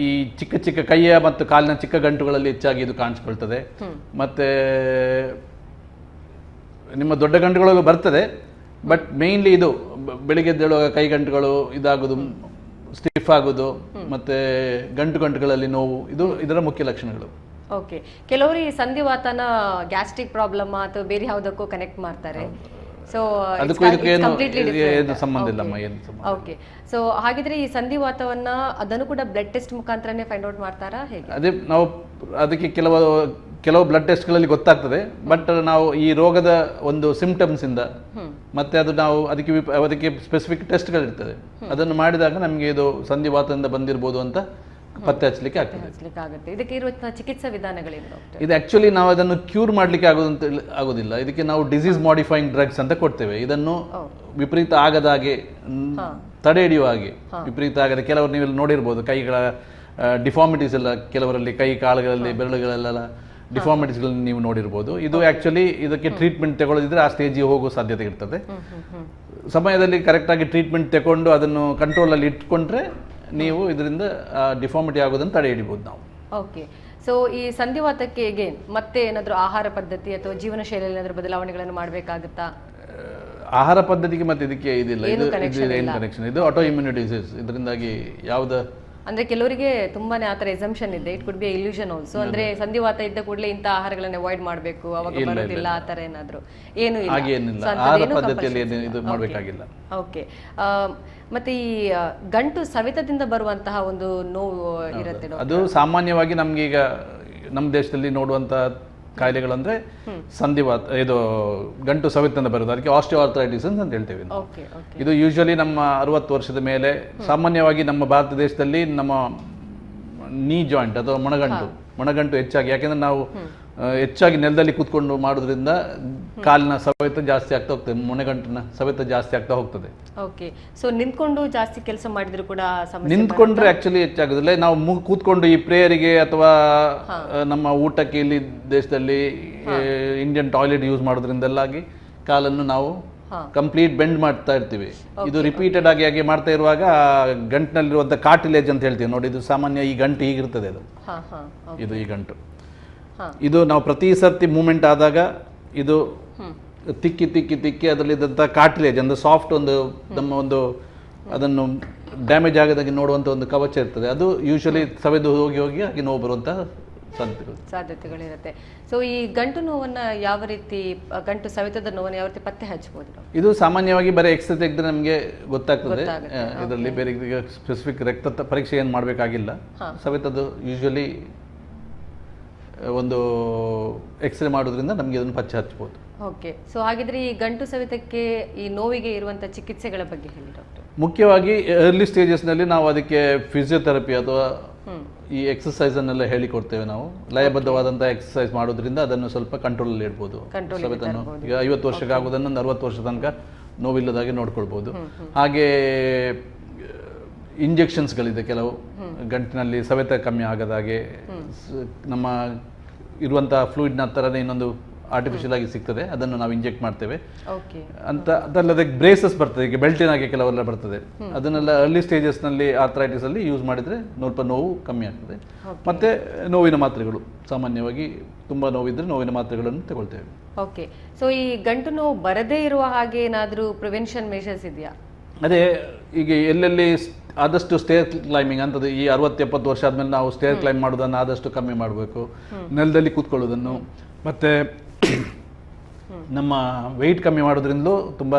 Speaker 3: ಈ ಚಿಕ್ಕ ಚಿಕ್ಕ ಕೈಯ ಮತ್ತು ಕಾಲಿನ ಚಿಕ್ಕ ಗಂಟುಗಳಲ್ಲಿ ಹೆಚ್ಚಾಗಿ ಇದು ಕಾಣಿಸ್ಕೊಳ್ತದೆ. ಮತ್ತೆ ನಿಮ್ಮ ದೊಡ್ಡ ಗಂಟುಗಳು ಬರ್ತದೆ, ಬಟ್ ಮೇನ್ಲಿ ಇದು ಬೆಳಿಗ್ಗೆ ಎದ್ದೇಳುವಾಗ ಕೈ ಗಂಟುಗಳು ಇದಾಗೋದು, ಸ್ಟಿಫ್ ಆಗೋದು, ಮತ್ತೆ ಗಂಟುಗಳಲ್ಲಿ ನೋವು, ಇದು ಇದರ ಮುಖ್ಯ ಲಕ್ಷಣಗಳು.
Speaker 2: ಓಕೆ, ಕೆಲವರು ಈ ಸಂಧಿವಾತನ ಗ್ಯಾಸ್ಟ್ರಿಕ್ ಪ್ರಾಬ್ಲಮ್ ಅಥವಾ ಬೇರೆ ಯಾವುದಕ್ಕೂ ಕನೆಕ್ಟ್ ಮಾಡ್ತಾರೆ. ಸೊ
Speaker 3: ಸಂಬಂಧ ಇಲ್ಲ.
Speaker 2: ಓಕೆ, ಸೊ ಹಾಗಿದ್ರೆ ಈ ಸಂಧಿವಾತವನ್ನ ಅದನ್ನು ಕೂಡ ಬ್ಲಡ್ ಟೆಸ್ಟ್ ಮುಖಾಂತರನೇ ಫೈಂಡ್ ಔಟ್ ಮಾಡ್ತಾರಾ ಹೇಗೆ?
Speaker 3: ಅದೇ ನಾವು ಅದಕ್ಕೆ ಕೆಲವು ಬ್ಲಡ್ ಟೆಸ್ಟ್ಗಳಲ್ಲಿ ಗೊತ್ತಾಗ್ತದೆ. ಬಟ್ ನಾವು ಈ ರೋಗದ ಒಂದು ಸಿಂಪ್ಟಮ್ಸ್ ಇಂದ ಮತ್ತೆ ಅದು ನಾವು ಅದಕ್ಕೆ ಸ್ಪೆಸಿಫಿಕ್ ಟೆಸ್ಟ್ಗಳಿರ್ತದೆ, ಅದನ್ನು ಮಾಡಿದಾಗ ನಮಗೆ ಇದು ಸಂಧಿವಾತದಿಂದ ಬಂದಿರಬಹುದು ಅಂತ ಪತ್ತೆ ಹಚ್ಚಲಿಕ್ಕೆ
Speaker 2: ಆಗುತ್ತೆ. ಇದಕ್ಕೆ ಇರುವ ಚಿಕಿತ್ಸಾ ವಿಧಾನಗಳೇನು?
Speaker 3: ಇದು ಆಕ್ಚುಲಿ ನಾವು ಅದನ್ನು ಕ್ಯೂರ್ ಮಾಡಲಿಕ್ಕೆ ಆಗೋದಿಲ್ಲ. ಇದಕ್ಕೆ ನಾವು ಡಿಸೀಸ್ ಮಾಡಿಫೈಯಿಂಗ್ ಡ್ರಗ್ಸ್ ಅಂತ ಕೊಡ್ತೇವೆ. ಇದನ್ನು ವಿಪರೀತ ಆಗದ ಹಾಗೆ ತಡೆ ಹಿಡಿಯುವ ಹಾಗೆ, ವಿಪರೀತ ಆಗದೆ ಕೆಲವರು ನೀವು ನೋಡಿರ್ಬೋದು ಕೈಗಳ ಡಿಫಾರ್ಮಿಟೀಸ್ ಎಲ್ಲ, ಕೆಲವರಲ್ಲಿ ಕೈ ಕಾಳುಗಳಲ್ಲಿ ಬೆರಳುಗಳೆಲ್ಲ ಡಿಫಾರ್ಮಿಟೀಸ್ಗಳನ್ನು ನೀವು ನೋಡಿರ್ಬೋದು. ಇದು ಆಕ್ಚುಲಿ ಇದಕ್ಕೆ ಟ್ರೀಟ್ಮೆಂಟ್ ತಗೊಳ್ಳೋದಿದ್ರೆ ಆ ಸ್ಟೇಜಿಗೆ ಹೋಗೋ ಸಾಧ್ಯತೆ ಇರ್ತದೆ. ಸಮಯದಲ್ಲಿ ಕರೆಕ್ಟಾಗಿ ಟ್ರೀಟ್ಮೆಂಟ್ ತಗೊಂಡು ಅದನ್ನು ಕಂಟ್ರೋಲಲ್ಲಿ ಇಟ್ಕೊಂಡ್ರೆ ನೀವು ಇದರಿಂದ ಡಿಫಾರ್ಮಿಟಿ ಆಗೋದನ್ನು ತಡೆ ಹಿಡಿಬಹುದು ನಾವು.
Speaker 2: ಓಕೆ, ಸೊ ಈ ಸಂಧಿವಾತಕ್ಕೆ ಮತ್ತೆ ಏನಾದರೂ ಆಹಾರ ಪದ್ಧತಿ ಅಥವಾ ಜೀವನ ಶೈಲಿಯಲ್ಲಿ ಏನಾದರೂ ಬದಲಾವಣೆಗಳನ್ನು ಮಾಡಬೇಕಾಗುತ್ತಾ?
Speaker 3: ಆಹಾರ ಪದ್ಧತಿಗೆ ಮತ್ತೆ ಇದಕ್ಕೆ ಇದಿಲ್ಲ, ಇದು ಏನು ಕನೆಕ್ಷನ್? ಇದು ಆಟೋ ಇಮ್ಯುನಿಟಿ ಡಿಸೀಸ್. ಇದರಿಂದಾಗಿ ಯಾವ್ದು
Speaker 2: ಅಂದ್ರೆ ಕೆಲವರಿಗೆ ತುಂಬಾನೇ ಆತರ ಎಸಂಪ್ಷನ್ ಇದೆ, it could be illusion also. ಅಂದ್ರೆ ಸಂಧಿವಾತ ಇದ್ದ ಕೂಡಲೇ ಇಂಥ ಆಹಾರಗಳನ್ನು ಅವಾಯ್ಡ್ ಮಾಡಬೇಕು, ಅವಾಗ ಬರೋದಿಲ್ಲ ಆ ತರ ಏನಾದ್ರು? ಏನು ಇಲ್ಲ,
Speaker 3: ಆಹಾರ ಪದ್ಧತಿಯಲ್ಲಿ ಇದು ಮಾಡಬೇಕಾಗಿಲ್ಲ.
Speaker 2: ಓಕೆ, ಮತ್ತೆ ಈ ಗಂಟು ಸವೆತದಿಂದ ಬರುವಂತಹ ಒಂದು ನೋವು ಇರುತ್ತೆ,
Speaker 3: ಅದು ಸಾಮಾನ್ಯವಾಗಿ ನಮ್ಗೆ ಈಗ ನಮ್ಮ ದೇಶದಲ್ಲಿ ನೋಡುವಂತ ಕಾಯಿಲೆಗಳಂದ್ರೆ ಸಂಧಿವಾತ, ಇದು ಗಂಟು ಸವೆತದಿಂದ ಬರೋದು, ಅದಕ್ಕೆ ಆಸ್ಟಿಯೋಆರ್ಥರೈಟಿಸ್ ಅಂತ ಹೇಳ್ತೇವೆ. ಇದು ಯೂಶುವಲಿ ನಮ್ಮ 60 ವರ್ಷದ ಮೇಲೆ, ಸಾಮಾನ್ಯವಾಗಿ ನಮ್ಮ ಭಾರತ ದೇಶದಲ್ಲಿ ನಮ್ಮ ನೀ ಜಾಯಿಂಟ್ ಅಥವಾ ಮೊಣಗಂಟು ಹೆಚ್ಚಾಗಿ, ಯಾಕೆಂದ್ರೆ ನಾವು ಹೆಚ್ಚಾಗಿ ನೆಲದಲ್ಲಿ ಕೂತ್ಕೊಂಡು ಮಾಡೋದ್ರಿಂದ ಕಾಲಿನ ಸವೆತ ಜಾಸ್ತಿ ಆಗ್ತಾ ಹೋಗ್ತದೆ, ಮೊಣಗಂಟಿನ ಸವೆತ ಜಾಸ್ತಿ ಆಗ್ತಾ ಹೋಗ್ತದೆ.
Speaker 2: ಓಕೆ, ಸೊ ನಿಂತ್ಕೊಂಡು ಜಾಸ್ತಿ ಕೆಲಸ ಮಾಡಿದ್ರು ಕೂಡ
Speaker 3: ನಿಂತ್ಕೊಂಡ್ರೆ ಆಕ್ಚುಲಿ ಹೆಚ್ಚಾಗುದಿಲ್ಲ. ನಾವು ಕೂತ್ಕೊಂಡು ಈ ಪ್ರೇಯರಿಗೆ ಅಥವಾ ನಮ್ಮ ಊಟಕ್ಕೆ ಇಲ್ಲಿ ದೇಶದಲ್ಲಿ ಇಂಡಿಯನ್ ಟಾಯ್ಲೆಟ್ ಯೂಸ್ ಮಾಡೋದ್ರಿಂದೆಲ್ಲಾಗಿ ಕಾಲನ್ನು ನಾವು ಕಂಪ್ಲೀಟ್ ಬೆಂಡ್ ಮಾಡ್ತಾ ಇರ್ತೀವಿ. ಇದು ರಿಪೀಟೆಡ್ ಆಗಿ ಹಾಗೆ ಮಾಡ್ತಾ ಇರುವಾಗ ಗಂಟಿನಲ್ಲಿರುವಂತ ಕಾರ್ಟಿಲೇಜ್ ಅಂತ ಹೇಳ್ತೀವಿ ನೋಡಿ, ಇದು ಸಾಮಾನ್ಯ ಈ ಗಂಟು ಹೀಗಿರ್ತದೆ, ಇದು ಈ ಗಂಟು. ಇದು ನಾವು ಪ್ರತಿ ಸರ್ತಿ ಮೂವ್ಮೆಂಟ್ ಆದಾಗ ಇದು ತಿಕ್ಕಿ ಅದರಲ್ಲಿದ್ದಂಥ ಕಾರ್ಟಿಲೇಜ್ ಅಂದ್ರೆ ಸಾಫ್ಟ್ ಒಂದು ನಮ್ಮ ಒಂದು ಅದನ್ನು ಡ್ಯಾಮೇಜ್ ಆಗದಾಗೆ ನೋಡುವಂಥ ಒಂದು ಕವಚ ಇರ್ತದೆ, ಅದು ಯೂಶಲಿ ಸವೆದು ಹೋಗಿ ಹಾಗೆ ನೋವು ಬರುವಂಥ
Speaker 2: ಸಾಧ್ಯತೆಗಳಿರುತ್ತೆ. ಸೊ ಈ ಗಂಟು ನೋವನ್ನ ಯಾವ ರೀತಿ, ಗಂಟು ಸವೆತದ ನೋವನ್ನು ಯಾವ ರೀತಿ ಪತ್ತೆ ಹಚ್ಚಬಹುದು?
Speaker 3: ಇದು ಸಾಮಾನ್ಯವಾಗಿ ಬರೀ ಎಕ್ಸ್ರೇ ತೆಗೆದ್ರೆ ನಮಗೆ ಗೊತ್ತಾಗ್ತದೆ. ಇದರಲ್ಲಿ ಬೇರೆ ಸ್ಪೆಸಿಫಿಕ್ ರಕ್ತ ಪರೀಕ್ಷೆ ಏನು ಮಾಡಬೇಕಾಗಿಲ್ಲ. ಸವೆತದ್ದು ಯೂಶಲಿ ಒಂದು ಎಕ್ಸ್ರೇ ಮಾಡೋದ್ರಿಂದ ನಮಗೆ ಅದನ್ನು ಪತ್ತೆ ಹಚ್ಚಬಹುದು.
Speaker 2: ಓಕೆ, ಸೊ ಹಾಗಿದ್ರೆ ಈ ಗಂಟು ಸವೆತಕ್ಕೆ, ಈ ನೋವಿಗೆ ಇರುವಂತಹ ಚಿಕಿತ್ಸೆಗಳ ಬಗ್ಗೆ ಹೇಳಿ ಡಾಕ್ಟರ್.
Speaker 3: ಮುಖ್ಯವಾಗಿ ಅರ್ಲಿ ಸ್ಟೇಜಸ್ನಲ್ಲಿ ನಾವು ಅದಕ್ಕೆ ಫಿಸಿಯೋಥೆರಪಿ ಅಥವಾ ಈ ಎಕ್ಸಸೈಸ್ ಅನ್ನೆಲ್ಲ ಹೇಳಿಕೊಡ್ತೇವೆ. ನಾವು ಲಯಬದ್ಧವಾದಂಥ ಎಕ್ಸಸೈಸ್ ಮಾಡೋದ್ರಿಂದ ಅದನ್ನು ಸ್ವಲ್ಪ ಕಂಟ್ರೋಲಲ್ಲಿ ಇಡ್ಬೋದು. ಸವೆತನ್ನು ಈಗ 50 ವರ್ಷಕ್ಕೆ ಆಗೋದನ್ನು 40 ವರ್ಷ ತನಕ ನೋವಿಲ್ಲದಾಗೆ ನೋಡ್ಕೊಳ್ಬೋದು. ಹಾಗೆ ಇಂಜೆಕ್ಷನ್ಸ್ಗಳಿದೆ ಕೆಲವು, ಗಂಟಿನಲ್ಲಿ ಸವೆತ ಕಮ್ಮಿ ಆಗದಾಗೆ ನಮ್ಮ ಇರುವಂಥ ಫ್ಲೂಯಿಡ್ನ ಥರನೇ ಇನ್ನೊಂದು ಆರ್ಟಿಫಿಷಿಯಲ್ ಆಗಿ ಸಿಗ್ತದೆ, ಅದನ್ನು ನಾವು ಇಂಜೆಕ್ಟ್ ಮಾಡ್ತೇವೆ
Speaker 2: ಓಕೆ
Speaker 3: ಅಂತ. ಅದಲ್ಲದೆ ಬ್ರೇಸಸ್ ಬರ್ತದೆ, ಈಗ ಬೆಲ್ಟಿನಾಗೆ ಕೆಲವೆಲ್ಲ ಬರ್ತದೆ, ಅದನ್ನೆಲ್ಲ ಅರ್ಲಿ ಸ್ಟೇಜಸ್ನಲ್ಲಿ ಆರ್ಥರೈಟಿಸ್ ಅಲ್ಲಿ ಯೂಸ್ ಮಾಡಿದರೆ ಸ್ವಲ್ಪ ನೋವು ಕಮ್ಮಿ ಆಗ್ತದೆ. ಮತ್ತೆ ನೋವಿನ ಮಾತ್ರೆಗಳು, ಸಾಮಾನ್ಯವಾಗಿ ತುಂಬ ನೋವಿದ್ರೆ ನೋವಿನ ಮಾತ್ರೆಗಳನ್ನು ತಗೊಳ್ತೇವೆ.
Speaker 2: ಓಕೆ, ಸೊ ಈ ಗಂಟು ನೋವು ಬರದೇ ಇರುವ ಹಾಗೆ ಏನಾದರೂ ಪ್ರಿವೆನ್ಷನ್ ಮೆಷರ್ಸ್ ಇದೆಯಾ?
Speaker 3: ಅದೇ ಈಗ ಎಲ್ಲೆಲ್ಲಿ ಆದಷ್ಟು ಸ್ಟೇರ್ ಕ್ಲೈಂಬಿಂಗ್ ಅಂತದ್ದು, ಈ 60-70 ವರ್ಷ ಆದಮೇಲೆ ನಾವು ಸ್ಟೇರ್ ಕ್ಲೈಂಬ್ ಮಾಡೋದನ್ನು ಆದಷ್ಟು ಕಮ್ಮಿ ಮಾಡಬೇಕು, ನೆಲದಲ್ಲಿ ಕೂತ್ಕೊಳ್ಳೋದನ್ನು, ಮತ್ತು ನಮ್ಮ ವೆಯ್ಟ್ ಕಮ್ಮಿ ಮಾಡೋದ್ರಿಂದಲೂ ತುಂಬ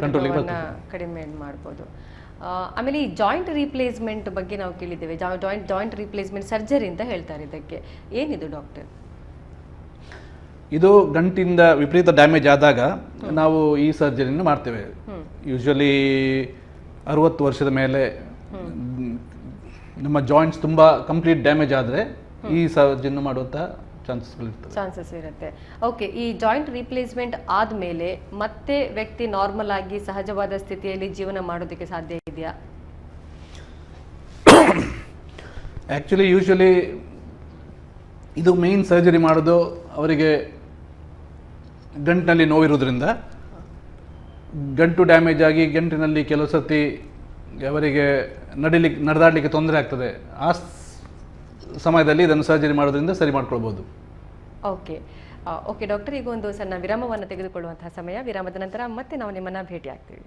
Speaker 3: ಕಂಟ್ರೋಲಿಗೆ ಬರ್ತದೆ,
Speaker 2: ಕಡಿಮೆ ಮಾಡ್ಬೋದು. ಆಮೇಲೆ ಈ ಜಾಯಿಂಟ್ ರೀಪ್ಲೇಸ್ಮೆಂಟ್ ಬಗ್ಗೆ ನಾವು ಕೇಳಿದ್ದೇವೆ, ಜಾಯಿಂಟ್ ರೀಪ್ಲೇಸ್ಮೆಂಟ್ ಸರ್ಜರಿ ಅಂತ ಹೇಳ್ತಾರೆ, ಇದಕ್ಕೆ ಏನಿದು ಡಾಕ್ಟರ್?
Speaker 3: ಇದು ಗಂಟಿಂದ ವಿಪರೀತ ಡ್ಯಾಮೇಜ್ ಆದಾಗ ನಾವು ಈ ಸರ್ಜರಿನ ಮಾಡ್ತೇವೆ. ಯೂಶಲಿ 60 ವರ್ಷದ ಮೇಲೆ ನಮ್ಮ ಜಾಯಿಂಟ್ಸ್ ತುಂಬ ಕಂಪ್ಲೀಟ್ ಡ್ಯಾಮೇಜ್ ಆದರೆ ಈ ಸರ್ಜರಿನ ಮಾಡುವಂಥ ಚಾನ್ಸಸ್
Speaker 2: ಇರುತ್ತೆ. ಓಕೆ, ಈ ಜಾಯಿಂಟ್ ರೀಪ್ಲೇಸ್ಮೆಂಟ್ ಆದಮೇಲೆ ಮತ್ತೆ ವ್ಯಕ್ತಿ ನಾರ್ಮಲ್ ಆಗಿ ಸಹಜವಾದ ಸ್ಥಿತಿಯಲ್ಲಿ ಜೀವನ ಮಾಡೋದಕ್ಕೆ ಸಾಧ್ಯ ಇದೆಯಾ?
Speaker 3: ಆ್ಯಕ್ಚುಲಿ ಯೂಶಲಿ ಇದು ಮೇನ್ ಸರ್ಜರಿ ಮಾಡೋದು ಅವರಿಗೆ ಗಂಟಿನಲ್ಲಿ ನೋವಿರೋದ್ರಿಂದ, ಗಂಟು ಡ್ಯಾಮೇಜ್ ಆಗಿ ಗಂಟಿನಲ್ಲಿ ಕೆಲವು ಸರ್ತಿ ಅವರಿಗೆ ನಡೆದಾಡಲಿಕ್ಕೆ ತೊಂದರೆ ಆಗ್ತದೆ. ಆ ಸಮಯದಲ್ಲಿ ಇದನ್ನು ಸರ್ಜರಿ ಮಾಡೋದ್ರಿಂದ ಸರಿ ಮಾಡ್ಕೊಳ್ಬೋದು.
Speaker 2: ಓಕೆ ಓಕೆ ಡಾಕ್ಟರ್, ಈಗ ಒಂದು ಸಣ್ಣ ವಿರಾಮವನ್ನು ತೆಗೆದುಕೊಳ್ಳುವಂತಹ ಸಮಯ. ವಿರಾಮದ ನಂತರ ಮತ್ತೆ ನಾವು ನಿಮ್ಮನ್ನು ಭೇಟಿ ಆಗ್ತೀವಿ.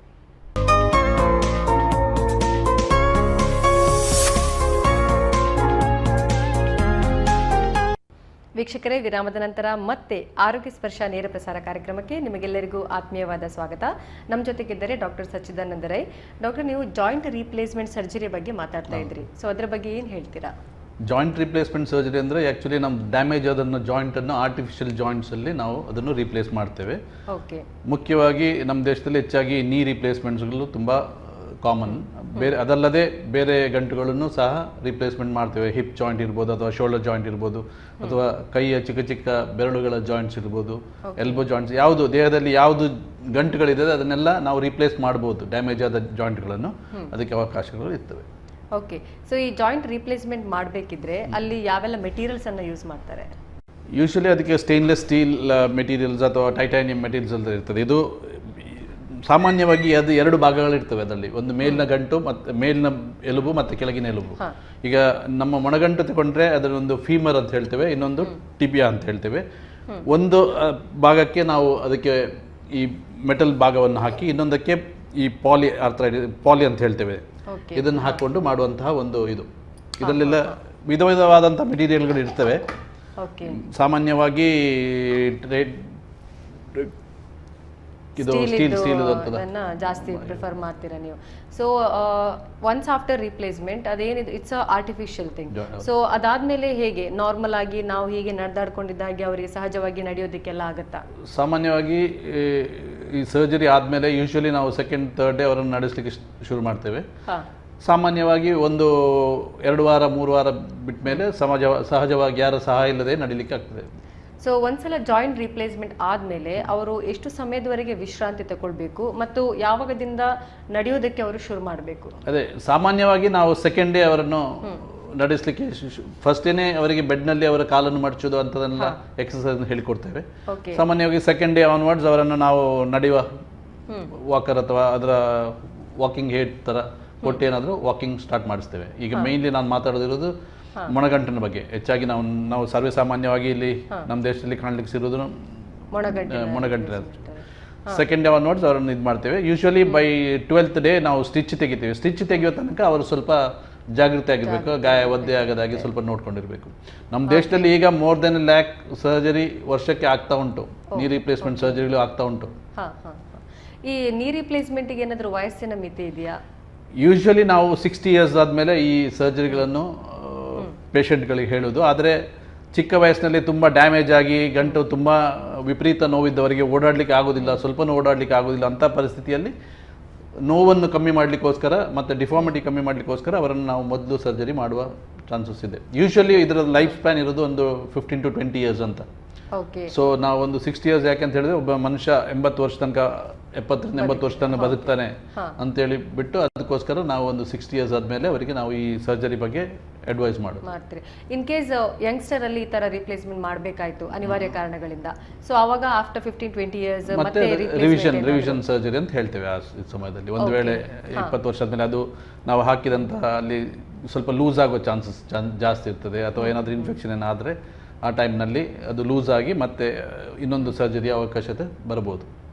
Speaker 2: ವೀಕ್ಷಕರೇ, ವಿರಾಮದ ನಂತರ ಮತ್ತೆ ಆರೋಗ್ಯ ಸ್ಪರ್ಶ ನೇರ ಪ್ರಸಾರ ಕಾರ್ಯಕ್ರಮಕ್ಕೆ ನಿಮಗೆಲ್ಲರಿಗೂ ಆತ್ಮೀಯವಾದ ಸ್ವಾಗತ. ನಮ್ಮ ಜೊತೆಗಿದ್ದರೆ ಡಾಕ್ಟರ್ ಸಚ್ಚಿದಾನಂದ ರೈ. ಡಾಕ್ಟರ್, ನೀವು ಜಾಯಿಂಟ್ ರೀಪ್ಲೇಸ್ಮೆಂಟ್ ಸರ್ಜರಿ ಬಗ್ಗೆ ಮಾತಾಡ್ತಾ ಇದ್ರಿ, ಸೊ ಅದರ ಬಗ್ಗೆ ಏನು ಹೇಳ್ತೀರಾ?
Speaker 3: ಜಾಯಿಂಟ್ ರೀಪ್ಲೇಸ್ಮೆಂಟ್ ಸರ್ಜರಿ ಅಂದರೆ ಆ್ಯಕ್ಚುಲಿ ನಮ್ಮ ಡ್ಯಾಮೇಜ್ ಆದನ್ನು ಜಾಯಿಂಟನ್ನು ಆರ್ಟಿಫಿಷಿಯಲ್ ಜಾಯಿಂಟ್ಸಲ್ಲಿ ನಾವು ಅದನ್ನು ರೀಪ್ಲೇಸ್ ಮಾಡ್ತೇವೆ.
Speaker 2: ಓಕೆ,
Speaker 3: ಮುಖ್ಯವಾಗಿ ನಮ್ಮ ದೇಶದಲ್ಲಿ ಹೆಚ್ಚಾಗಿ ನೀ ರೀಪ್ಲೇಸ್ಮೆಂಟ್ಸ್ಗಳು ತುಂಬ ಕಾಮನ್. ಅದಲ್ಲದೆ ಬೇರೆ ಗಂಟುಗಳನ್ನು ಸಹ ರಿಪ್ಲೇಸ್ಮೆಂಟ್ ಮಾಡ್ತೇವೆ. ಹಿಪ್ ಜಾಯಿಂಟ್ ಇರ್ಬೋದು, ಅಥವಾ ಶೋಲ್ಡರ್ ಜಾಯಿಂಟ್ ಇರ್ಬೋದು, ಅಥವಾ ಕೈಯ ಚಿಕ್ಕ ಚಿಕ್ಕ ಬೆರಳುಗಳ ಜಾಯಿಂಟ್ಸ್ ಇರ್ಬೋದು, ಎಲ್ಬೋ ಜಾಯಿಂಟ್ಸ್, ಯಾವುದು ದೇಹದಲ್ಲಿ ಯಾವುದು ಗಂಟುಗಳಿದೆ ಅದನ್ನೆಲ್ಲ ನಾವು ರಿಪ್ಲೇಸ್ ಮಾಡ್ಬೋದು. ಡ್ಯಾಮೇಜ್ ಆದ ಜಾಯಿಂಟ್ಗಳನ್ನು ಅದಕ್ಕೆ ಅವಕಾಶಗಳು ಇರ್ತವೆ.
Speaker 2: ಓಕೆ, ಸೊ ಈ ಜಾಯಿಂಟ್ ರೀಪ್ಲೇಸ್ಮೆಂಟ್ ಮಾಡಬೇಕಿದ್ರೆ ಅಲ್ಲಿ ಯಾವೆಲ್ಲ ಮೆಟೀರಿಯಲ್ಸ್ ಅನ್ನು ಯೂಸ್ ಮಾಡ್ತಾರೆ?
Speaker 3: ಯೂಶಲಿ ಅದಕ್ಕೆ ಸ್ಟೇನ್ಲೆಸ್ ಸ್ಟೀಲ್ ಮೆಟೀರಿಯಲ್ಸ್ ಅಥವಾ ಟೈಟಾನಿಯಂ ಮೆಟೀರಿಯಲ್ಸ್ ಅಂತ ಇರ್ತದೆ. ಇದು ಸಾಮಾನ್ಯವಾಗಿ ಅದು 2 ಭಾಗಗಳಿರ್ತವೆ ಅದರಲ್ಲಿ. ಒಂದು ಮೇಲಿನ ಗಂಟು ಮತ್ತು ಮೇಲಿನ ಎಲುಬು ಮತ್ತು ಕೆಳಗಿನ ಎಲುಬು. ಈಗ ನಮ್ಮ ಮೊಣಗಂಟು ತಗೊಂಡ್ರೆ ಅದನ್ನೊಂದು ಫೀಮರ್ ಅಂತ ಹೇಳ್ತೇವೆ, ಇನ್ನೊಂದು ಟಿಬಿಯಾ ಅಂತ ಹೇಳ್ತೇವೆ. ಒಂದು ಭಾಗಕ್ಕೆ ನಾವು ಅದಕ್ಕೆ ಈ ಮೆಟಲ್ ಭಾಗವನ್ನು ಹಾಕಿ, ಇನ್ನೊಂದಕ್ಕೆ ಈ ಪಾಲಿ ಅಂತ ಹೇಳ್ತೇವೆ, ಇದನ್ನು ಹಾಕೊಂಡು ಮಾಡುವಂತಹ ಒಂದು ಇದು. ಇದರಲ್ಲೆಲ್ಲ ವಿಧ ವಿಧವಾದಂಥ ಮೆಟೀರಿಯಲ್ಗಳು ಇರ್ತವೆ. ಸಾಮಾನ್ಯವಾಗಿ ಇದು ಸ್ಟೀಲ್
Speaker 2: ಜಾಸ್ತಿ ಪ್ರಿಫರ್ ಮಾಡ್ತೀರಾ ನೀವು. ಸೊ ಒನ್ಸ್ ಆಫ್ಟರ್ ರಿಪ್ಲೇಸ್ಮೆಂಟ್ ಅದೇನಿದೆ, ಇಟ್ಸ್ ಆರ್ಟಿಫಿಷಿಯಲ್ ಥಿಂಗ್. ಸೊ ಅದಾದ್ಮೇಲೆ ಹೇಗೆ ನಾರ್ಮಲ್ ಆಗಿ ನಾವು ಹೀಗೆ ನಡೆದಾಡ್ಕೊಂಡಿದ್ದಾಗೆ ಅವರಿಗೆ ಸಹಜವಾಗಿ ನಡೆಯೋದಕ್ಕೆಲ್ಲ ಆಗುತ್ತಾ?
Speaker 3: ಸಾಮಾನ್ಯವಾಗಿ ಈ ಸರ್ಜರಿ ಆದಮೇಲೆ ಯೂಶಲಿ ನಾವು ಸೆಕೆಂಡ್ ಥರ್ಡ್ ಡೇ ಅವರನ್ನು ನಡೆಸಲಿಕ್ಕೆ ಶುರು ಮಾಡ್ತೇವೆ. ಸಾಮಾನ್ಯವಾಗಿ 1-2 ವಾರ 3 ವಾರ ಬಿಟ್ಟ ಮೇಲೆ ಸಹಜವಾಗಿ ಯಾರ ಸಹಾಯ ಇಲ್ಲದೆ ನಡಿಲಿಕ್ಕೆ ಆಗ್ತದೆ.
Speaker 2: ಸೊ ಒಂದ್ಸಲ ಜಾಯಿಂಟ್ ರೀಪ್ಲೇಸ್ಮೆಂಟ್ ಆದಮೇಲೆ ಅವರು ಎಷ್ಟು ಸಮಯದವರೆಗೆ ವಿಶ್ರಾಂತಿ ತಗೊಳ್ಬೇಕು ಮತ್ತು ಯಾವಾಗದಿಂದ ನಡೆಯೋದಕ್ಕೆ ಅವರು ಶುರು ಮಾಡಬೇಕು?
Speaker 3: ಅದೇ ಸಾಮಾನ್ಯವಾಗಿ ನಾವು ಸೆಕೆಂಡ್ ಡೇ ಅವರನ್ನು ನಡೆಸಲಿಕ್ಕೆ ಫಸ್ಟ್ ಡೇನೇ ಅವರಿಗೆ ಬೆಡ್ನಲ್ಲಿ ಅವರ ಕಾಲನ್ನು ಮಡಚೋದು ಅಂತದನ್ನೆಲ್ಲ ಎಕ್ಸಸೈಸ್ ಹೇಳಿಕೊಡ್ತೇವೆ. ಸಾಮಾನ್ಯವಾಗಿ ಸೆಕೆಂಡ್ ಡೇ ಆನ್ವರ್ಡ್ಸ್ ಅವರನ್ನು ನಾವು ನಡೆಯುವ ವಾಕರ್ ಅಥವಾ ಅದರ ವಾಕಿಂಗ್ ಹೇಡ್ ಥರ ಕೊಟ್ಟು ಏನಾದರೂ ವಾಕಿಂಗ್ ಸ್ಟಾರ್ಟ್ ಮಾಡಿಸ್ತೇವೆ. ಈಗ ಮೇನ್ಲಿ ನಾನು ಮಾತಾಡೋದಿರೋದು ಮೊಣಗಂಟಿನ ಬಗ್ಗೆ. ಹೆಚ್ಚಾಗಿ ನಾವು ಸರ್ವೇ ಸಾಮಾನ್ಯವಾಗಿ ಇಲ್ಲಿ ನಮ್ಮ ದೇಶದಲ್ಲಿ ಕಾಣಲಿಕ್ಕೆ ಸಿರೋದು ಮೊಣಗಂಟಿನ. ಸೆಕೆಂಡ್ ಡೇ ಆನ್ವರ್ಡ್ಸ್ ಅವರನ್ನು ಇದು ಮಾಡ್ತೇವೆ. ಯೂಶಲಿ ಬೈ 12th ಡೇ ನಾವು ಸ್ಟಿಚ್ ತೆಗಿತೀವಿ. ಸ್ಟಿಚ್ ತೆಗೆಯೋ ತನಕ ಅವರು ಸ್ವಲ್ಪ ಜಾಗೃತಿ ಆಗಿರಬೇಕು, ಗಾಯ ಒದ್ದೆ ಆಗದಾಗಿ ಸ್ವಲ್ಪ ನೋಡ್ಕೊಂಡಿರಬೇಕು. ನಮ್ಮ ದೇಶದಲ್ಲಿ ಈಗ ಮೋರ್ ದೆನ್ 1 lakh ಸರ್ಜರಿ ವರ್ಷಕ್ಕೆ ಆಗ್ತಾ ಉಂಟು. ನೀ ರಿಪ್ಲೇಸ್ಮೆಂಟ್ ಸರ್ಜರಿಗಳು ಆಗ್ತಾ ಉಂಟು.
Speaker 2: ಈ ನೀ ರಿಪ್ಲೇಸ್ಮೆಂಟ್ಗೆ ಏನಾದರೂ ವಯಸ್ಸಿನ ಮಿತಿ ಇದೆಯಾ?
Speaker 3: ಯೂಶಲಿ ನಾವು 60 years ಆದಮೇಲೆ ಈ ಸರ್ಜರಿಗಳನ್ನು ಪೇಷಂಟ್ಗಳಿಗೆ ಹೇಳೋದು. ಆದರೆ ಚಿಕ್ಕ ವಯಸ್ಸಿನಲ್ಲಿ ತುಂಬ ಡ್ಯಾಮೇಜ್ ಆಗಿ ಗಂಟು ತುಂಬ ವಿಪರೀತ ನೋವಿದ್ದವರಿಗೆ ಓಡಾಡಲಿಕ್ಕೆ ಆಗೋದಿಲ್ಲ, ಸ್ವಲ್ಪನೂ ಓಡಾಡಲಿಕ್ಕೆ ಆಗೋದಿಲ್ಲ ಅಂತ ಪರಿಸ್ಥಿತಿಯಲ್ಲಿ ನೋವನ್ನು ಕಮ್ಮಿ ಮಾಡಲಿಕ್ಕೋಸ್ಕರ ಮತ್ತು ಡಿಫಾರ್ಮಿಟಿ ಕಮ್ಮಿ ಮಾಡಲಿಕ್ಕೋಸ್ಕರ ಅವರನ್ನು ನಾವು ಮೊದಲು ಸರ್ಜರಿ ಮಾಡುವ ಚಾನ್ಸಸ್ ಇದೆ. ಯೂಶಲಿ ಇದರ ಲೈಫ್ ಸ್ಪ್ಯಾನ್ ಇರೋದು ಒಂದು 15 to 20 years ಅಂತ. ಸೊ ನಾವು ಒಂದು 60 years ಯಾಕೆ ಅಂತ ಹೇಳಿದ್ರೆ ಒಬ್ಬ ಮನುಷ್ಯ 80 ವರ್ಷ ತನಕ 80 ವರ್ಷ ತನಕ ಬದುಕ್ತಾನೆ ಅಂತೇಳಿ ಬಿಟ್ಟು, ಅದಕ್ಕೋಸ್ಕರ ನಾವು ಒಂದು 60 years ಆದಮೇಲೆ ಅವರಿಗೆ ನಾವು ಈ ಸರ್ಜರಿ ಬಗ್ಗೆ ಅಡ್ವೈಸ್
Speaker 2: ಮಾಡ್ತೀರಿ. ಇನ್ ಕೇಸ್ ಯಂಗ್ಸ್ಟರ್ ಅಲ್ಲಿ ಈ ತರ ರಿಪ್ಲೇಸ್ಮೆಂಟ್ ಮಾಡಬೇಕಾಯ್ತು ಅನಿವಾರ್ಯ ಕಾರಣಗಳಿಂದ, ಸೊ ಅವಾಗ ಆಫ್ಟರ್ 15-20 years
Speaker 3: ಮತ್ತೆ ರಿವಿಷನ್ ಸರ್ಜರಿ ಅಂತ ಹೇಳ್ತೇವೆ ಆ ಸಮಯದಲ್ಲಿ. ಒಂದು ವೇಳೆ 20 ವರ್ಷ ಆದ್ಮೇಲೆ ಅದು ನಾವು ಹಾಕಿದಂತಹ ಅಲ್ಲಿ ಸ್ವಲ್ಪ ಲೂಸ್ ಆಗೋ ಚಾನ್ಸಸ್ ಜಾಸ್ತಿ ಇರ್ತದೆ, ಅಥವಾ ಏನಾದರೂ ಇನ್ಫೆಕ್ಷನ್ ಏನಾದರೆ ಆ ಟೈಮ್ನಲ್ಲಿ ಅದು ಲೂಸ್ ಆಗಿ ಮತ್ತೆ ಇನ್ನೊಂದು ಸರ್ಜರಿ ಅವಕಾಶತೆ ಬರ್ಬೋದು.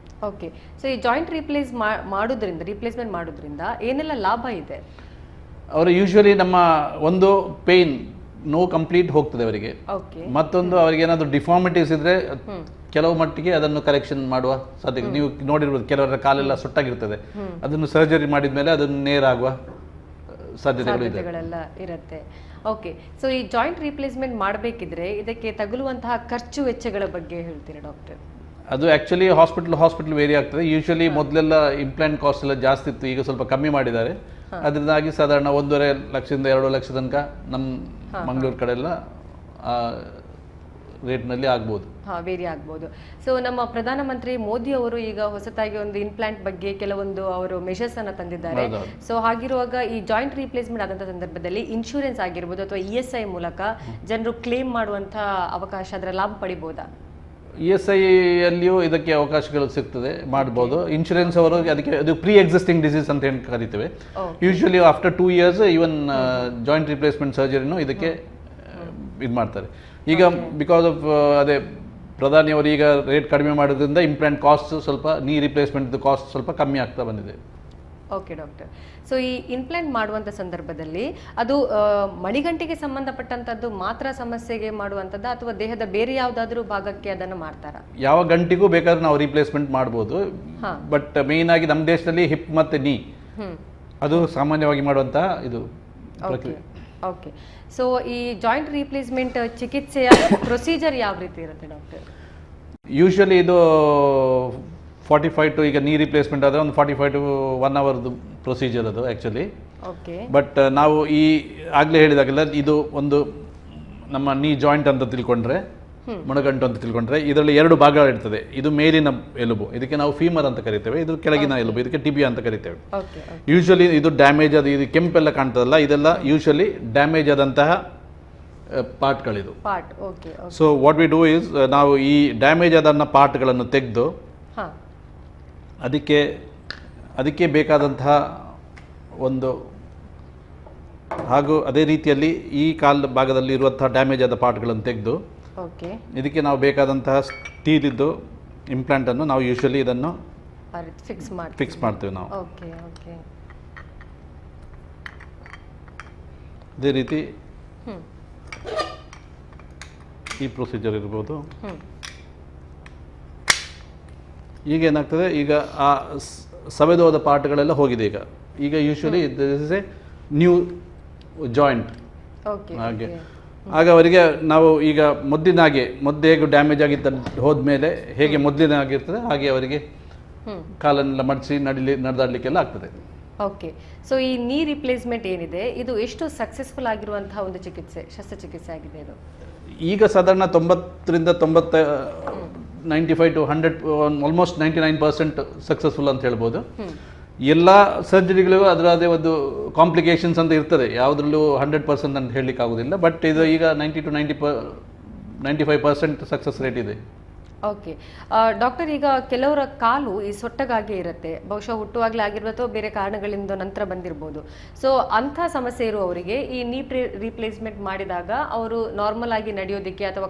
Speaker 2: ಓಕೆ, ಸೊ ಈ ಜಾಯಿಂಟ್ ರಿಪ್ಲೇಸ್ಮೆಂಟ್ ಮಾಡೋದ್ರಿಂದ ಏನೆಲ್ಲ ಲಾಭ ಇದೆ?
Speaker 3: ಅವರು ಯೂಶುವಲಿ ನಮ್ಮ ಒಂದು ಪೇನ್ ನೋವು ಕಂಪ್ಲೀಟ್ ಹೋಗ್ತದೆ ಅವರಿಗೆ. ಮತ್ತೊಂದು ಅವರಿಗೆ ಏನಾದರೂ ಡಿಫಾರ್ಮಿಟೀಸ್ ಇದ್ರೆ ಕೆಲವು ಮಟ್ಟಿಗೆ ಅದನ್ನು ಕರೆಕ್ಷನ್ ಮಾಡುವ ಸಾಧ್ಯತೆ. ನೀವು ನೋಡಿರ್ಬೋದು, ಕೆಲವರ ಕಾಲೆಲ್ಲ ಸುಟ್ಟಾಗಿರ್ತದೆ, ಅದನ್ನು ಸರ್ಜರಿ ಮಾಡಿದ ಮೇಲೆ ಅದನ್ನು ನೇರ ಆಗುವ
Speaker 2: ಸಾಧ್ಯತೆಗಳೆಲ್ಲ ಇರುತ್ತೆ. ಓಕೆ, ಸೊ ಈ ಜಾಯಿಂಟ್ ರಿಪ್ಲೇಸ್ಮೆಂಟ್ ಮಾಡಬೇಕಿದ್ರೆ ಇದಕ್ಕೆ ತಗುಲುವಂತಹ ಖರ್ಚು ವೆಚ್ಚಗಳ ಬಗ್ಗೆ ಹೇಳ್ತೀರಾ ಡಾಕ್ಟರ್?
Speaker 3: ಅದು ಆ್ಯಕ್ಚುಲಿ ಹಾಸ್ಪಿಟಲ್ ವೇರಿ ಆಗ್ತದೆ. ಯೂಶುವಲಿ ಮೊದಲೆಲ್ಲ ಇಂಪ್ಲಾಂಟ್ ಕಾಸ್ಟ್ ಎಲ್ಲ ಜಾಸ್ತಿ ಇತ್ತು, ಈಗ ಸ್ವಲ್ಪ ಕಮ್ಮಿ ಮಾಡಿದ್ದಾರೆ. ಅದರಿಂದಾಗಿ ಸಾಧಾರಣ 1.5 ಲಕ್ಷದಿಂದ 2 ಲಕ್ಷ ತನಕ ನಮ್ಮ ಮಂಗಳೂರು ಕಡೆ ಎಲ್ಲ ರೇಟ್ನಲ್ಲಿ ಆಗ್ಬೋದು,
Speaker 2: ವೇರಿ ಆಗ್ಬೋದು. ಸೊ ನಮ್ಮ ಪ್ರಧಾನಮಂತ್ರಿ ಮೋದಿ ಅವರು ಈಗ ಹೊಸತಾಗಿ ಒಂದು ಇಂಪ್ಲಾಂಟ್ ಬಗ್ಗೆ ಕೆಲವೊಂದು ಅವರು ಮೆಷರ್ಸ್ ಅನ್ನ ತಂದಿದ್ದಾರೆ. ಸೊ ಹಾಗಿರುವಾಗ ಈ ಜಾಯಿಂಟ್ ರಿಪ್ಲೇಸ್ಮೆಂಟ್ ಆದಂತ ಸಂದರ್ಭದಲ್ಲಿ ಇನ್ಶೂರೆನ್ಸ್ ಆಗಿರ್ಬೋದು ಅಥವಾ ESI ಮೂಲಕ ಜನರು ಕ್ಲೇಮ್ ಮಾಡುವಂತ ಅವಕಾಶ, ಅದರ ಲಾಭ ಪಡಿಬಹುದಾ?
Speaker 3: ESI ಅಲ್ಲಿಯೂ ಇದಕ್ಕೆ ಅವಕಾಶಗಳು ಸಿಗ್ತದೆ, ಮಾಡ್ಬೋದು. ಇನ್ಶೂರೆನ್ಸ್ ಅವರು ಅದಕ್ಕೆ ಅದು ಪ್ರೀ ಎಕ್ಸಿಸ್ಟಿಂಗ್ ಡಿಸೀಸ್ ಅಂತ ಏನು ಕರಿತೇವೆ. Usually after 2 years even joint replacement ಸರ್ಜರಿನೂ ಇದಕ್ಕೆ ಇದು ಮಾಡ್ತಾರೆ. ಈಗ ಬಿಕಾಸ್ ಆಫ್ ಅದೇ ಪ್ರಧಾನಿಯವರು ಈಗ ರೇಟ್ ಕಡಿಮೆ ಮಾಡೋದ್ರಿಂದ ಇಂಪ್ಲಾಂಟ್ ಕಾಸ್ಟ್ ಸ್ವಲ್ಪ, ನೀ ರಿಪ್ಲೇಸ್ಮೆಂಟ್ ಕಾಸ್ಟ್ ಸ್ವಲ್ಪ ಕಮ್ಮಿ ಆಗ್ತಾ ಬಂದಿದೆ.
Speaker 2: ಓಕೆ ಡಾಕ್ಟರ್, ಸೊ ಈ ಇಂಪ್ಲಾಂಟ್ ಮಾಡುವಂಥ ಸಂದರ್ಭದಲ್ಲಿ ಅದು ಮಣಿಗಂಟಿಗೆ ಸಂಬಂಧಪಟ್ಟಂಥದ್ದು ಮಾತ್ರ ಸಮಸ್ಯೆಗೆ ಮಾಡುವಂಥದ್ದು ಅಥವಾ ದೇಹದ ಬೇರೆ ಯಾವುದಾದ್ರೂ ಭಾಗಕ್ಕೆ ಅದನ್ನು ಮಾಡ್ತಾರಾ?
Speaker 3: ಯಾವ ಗಂಟಿಗೂ ಬೇಕಾದ್ರೆ ನಾವು ರಿಪ್ಲೇಸ್ಮೆಂಟ್ ಮಾಡ್ಬೋದು, ಬಟ್ ಮೇಯ್ನ್ ಆಗಿ ನಮ್ಮ ದೇಶದಲ್ಲಿ ಹಿಪ್ ಮತ್ತು ನೀ ಅದು ಸಾಮಾನ್ಯವಾಗಿ ಮಾಡುವಂತಹ ಇದು ಪ್ರಕ್ರಿಯೆ.
Speaker 2: ಓಕೆ, ಸೊ ಈ ಜಾಯಿಂಟ್ ರಿಪ್ಲೇಸ್ಮೆಂಟ್ ಚಿಕಿತ್ಸೆಯ ಪ್ರೊಸೀಜರ್ ಯಾವ ರೀತಿ ಇರುತ್ತೆ ಡಾಕ್ಟರ್?
Speaker 3: ಯೂಶುವಲಿ ಇದು 45 to ಈಗ ನೀ ರಿಪ್ಲೇಸ್ಮೆಂಟ್ ಆದರೆ ಒಂದು 45 to 1 hour ಪ್ರೊಸೀಜರ್ ಅದು ಆ್ಯಕ್ಚುಲಿ.
Speaker 2: ಓಕೆ,
Speaker 3: ಬಟ್ ನಾವು ಈ ಆಗಲೇ ಹೇಳಿದಾಗೆಲ್ಲ ಇದು ಒಂದು ನಮ್ಮ ನೀ ಜಾಯಿಂಟ್ ಅಂತ ತಿಳ್ಕೊಂಡ್ರೆ, ಮೊಣಗಂಟು ಅಂತ ತಿಳ್ಕೊಂಡ್ರೆ, ಇದರಲ್ಲಿ 2 ಭಾಗಗಳು ಇರ್ತದೆ. ಇದು ಮೇಲಿನ ಎಲುಬು, ಇದಕ್ಕೆ ನಾವು ಫೀಮರ್ ಅಂತ ಕರಿತೇವೆ. ಇದು ಕೆಳಗಿನ ಎಲುಬು, ಇದಕ್ಕೆ ಟಿಬಿಯಾ ಅಂತ ಕರಿತೇವೆ. ಯೂಶುವಲಿ ಇದು ಡ್ಯಾಮೇಜ್ ಅದು, ಇದು ಕೆಂಪೆಲ್ಲ ಕಾಣ್ತದಲ್ಲ, ಇದೆಲ್ಲ ಯೂಶುವಲಿ ಡ್ಯಾಮೇಜ್ ಆದಂತಹ ಪಾರ್ಟ್ಗಳಿದು. So what we do is, ನಾವು ಈ ಡ್ಯಾಮೇಜ್ ಆದ ಪಾರ್ಟ್ಗಳನ್ನು ತೆಗೆದು ಅದಕ್ಕೆ ಬೇಕಾದಂತಹ ಒಂದು, ಹಾಗೂ ಅದೇ ರೀತಿಯಲ್ಲಿ ಈ ಕಾಲ ಭಾಗದಲ್ಲಿ ಇರುವಂತಹ ಡ್ಯಾಮೇಜ್ ಆದ ಪಾರ್ಟ್ಗಳನ್ನು ತೆಗೆದು ಇದಕ್ಕೆ ನಾವು ಬೇಕಾದಂತಹ ಸ್ಟೀಲಿದ್ದು ಇಂಪ್ಲಾಂಟನ್ನು ನಾವು ಯೂಶುವಲಿ ಇದನ್ನು ಫಿಕ್ಸ್ ಮಾಡ್ತೇವೆ ನಾವು. ಅದೇ ರೀತಿ ಈ ಪ್ರೊಸೀಜರ್ ಇರ್ಬೋದು. ಈಗ ಏನಾಗ್ತದೆ, ಈಗ ಆ ಸವೆದೋದ ಪಾರ್ಟ್ಗಳೆಲ್ಲ ಹೋಗಿದೆ. ಈಗ usually this is A new joint. ಹಾಗೆ ಆಗ ಅವರಿಗೆ ನಾವು ಈಗ ಮೊದಲಿನಾಗೆ ಹೇಗೆ ಡ್ಯಾಮೇಜ್ ಆಗಿದ್ದ ಹೋದ್ಮೇಲೆ ಹೇಗೆ ಮೊದಲಿನಾಗಿರ್ತದೆ ಹಾಗೆ ಅವರಿಗೆ ಕಾಲನ್ನೆಲ್ಲ ಮಡಿಸಿ ನಡೆದಾಡಲಿಕ್ಕೆಲ್ಲ ಆಗ್ತದೆ.
Speaker 2: ಓಕೆ, ಸೊ ಈ ನೀ ರಿಪ್ಲೇಸ್ಮೆಂಟ್ ಏನಿದೆ ಇದು ಎಷ್ಟು ಸಕ್ಸಸ್ಫುಲ್ ಆಗಿರುವಂತಹ ಒಂದು ಶಸ್ತ್ರಚಿಕಿತ್ಸೆ ಆಗಿದೆ ಇದು?
Speaker 3: ಈಗ ಸಾಧಾರಣ 95 to 100 ಆಲ್ಮೋಸ್ಟ್ 99% ಸಕ್ಸಸ್ಫುಲ್ ಅಂತ ಹೇಳ್ಬೋದು. ಎಲ್ಲ ಸರ್ಜರಿಗಳಿಗೂ ಅದರದೇ ಒಂದು ಕಾಂಪ್ಲಿಕೇಶನ್ಸ್ ಅಂತ ಇರ್ತದೆ, ಯಾವುದ್ರಲ್ಲೂ 100% ಅಂತ ಹೇಳಲಿಕ್ಕೆ ಆಗೋದಿಲ್ಲ. ಬಟ್ ಇದು ಈಗ 90 to 95% ಸಕ್ಸಸ್ ರೇಟ್ ಇದೆ.
Speaker 2: ಓಕೆ ಡಾಕ್ಟರ್, ಈಗ ಕೆಲವರ ಕಾಲು ಈ ಸೊಟ್ಟಗಾಗೆ ಇರುತ್ತೆ, ಬಹುಶಃ ಹುಟ್ಟುವಾಗಲೇ ಆಗಿರ್ಬೋದು ಅಥವಾ ಬೇರೆ ಕಾರಣಗಳಿಂದ ನಂತರ ಬಂದಿರ್ಬೋದು. ಸೊ ಅಂಥ ಸಮಸ್ಯೆ ಇರುವವರಿಗೆ ಈ ನೀ ರಿಪ್ಲೇಸ್ಮೆಂಟ್ ಮಾಡಿದಾಗ ಅವರು ನಾರ್ಮಲ್ ಆಗಿ ನಡೆಯೋದಕ್ಕೆ ಅಥವಾ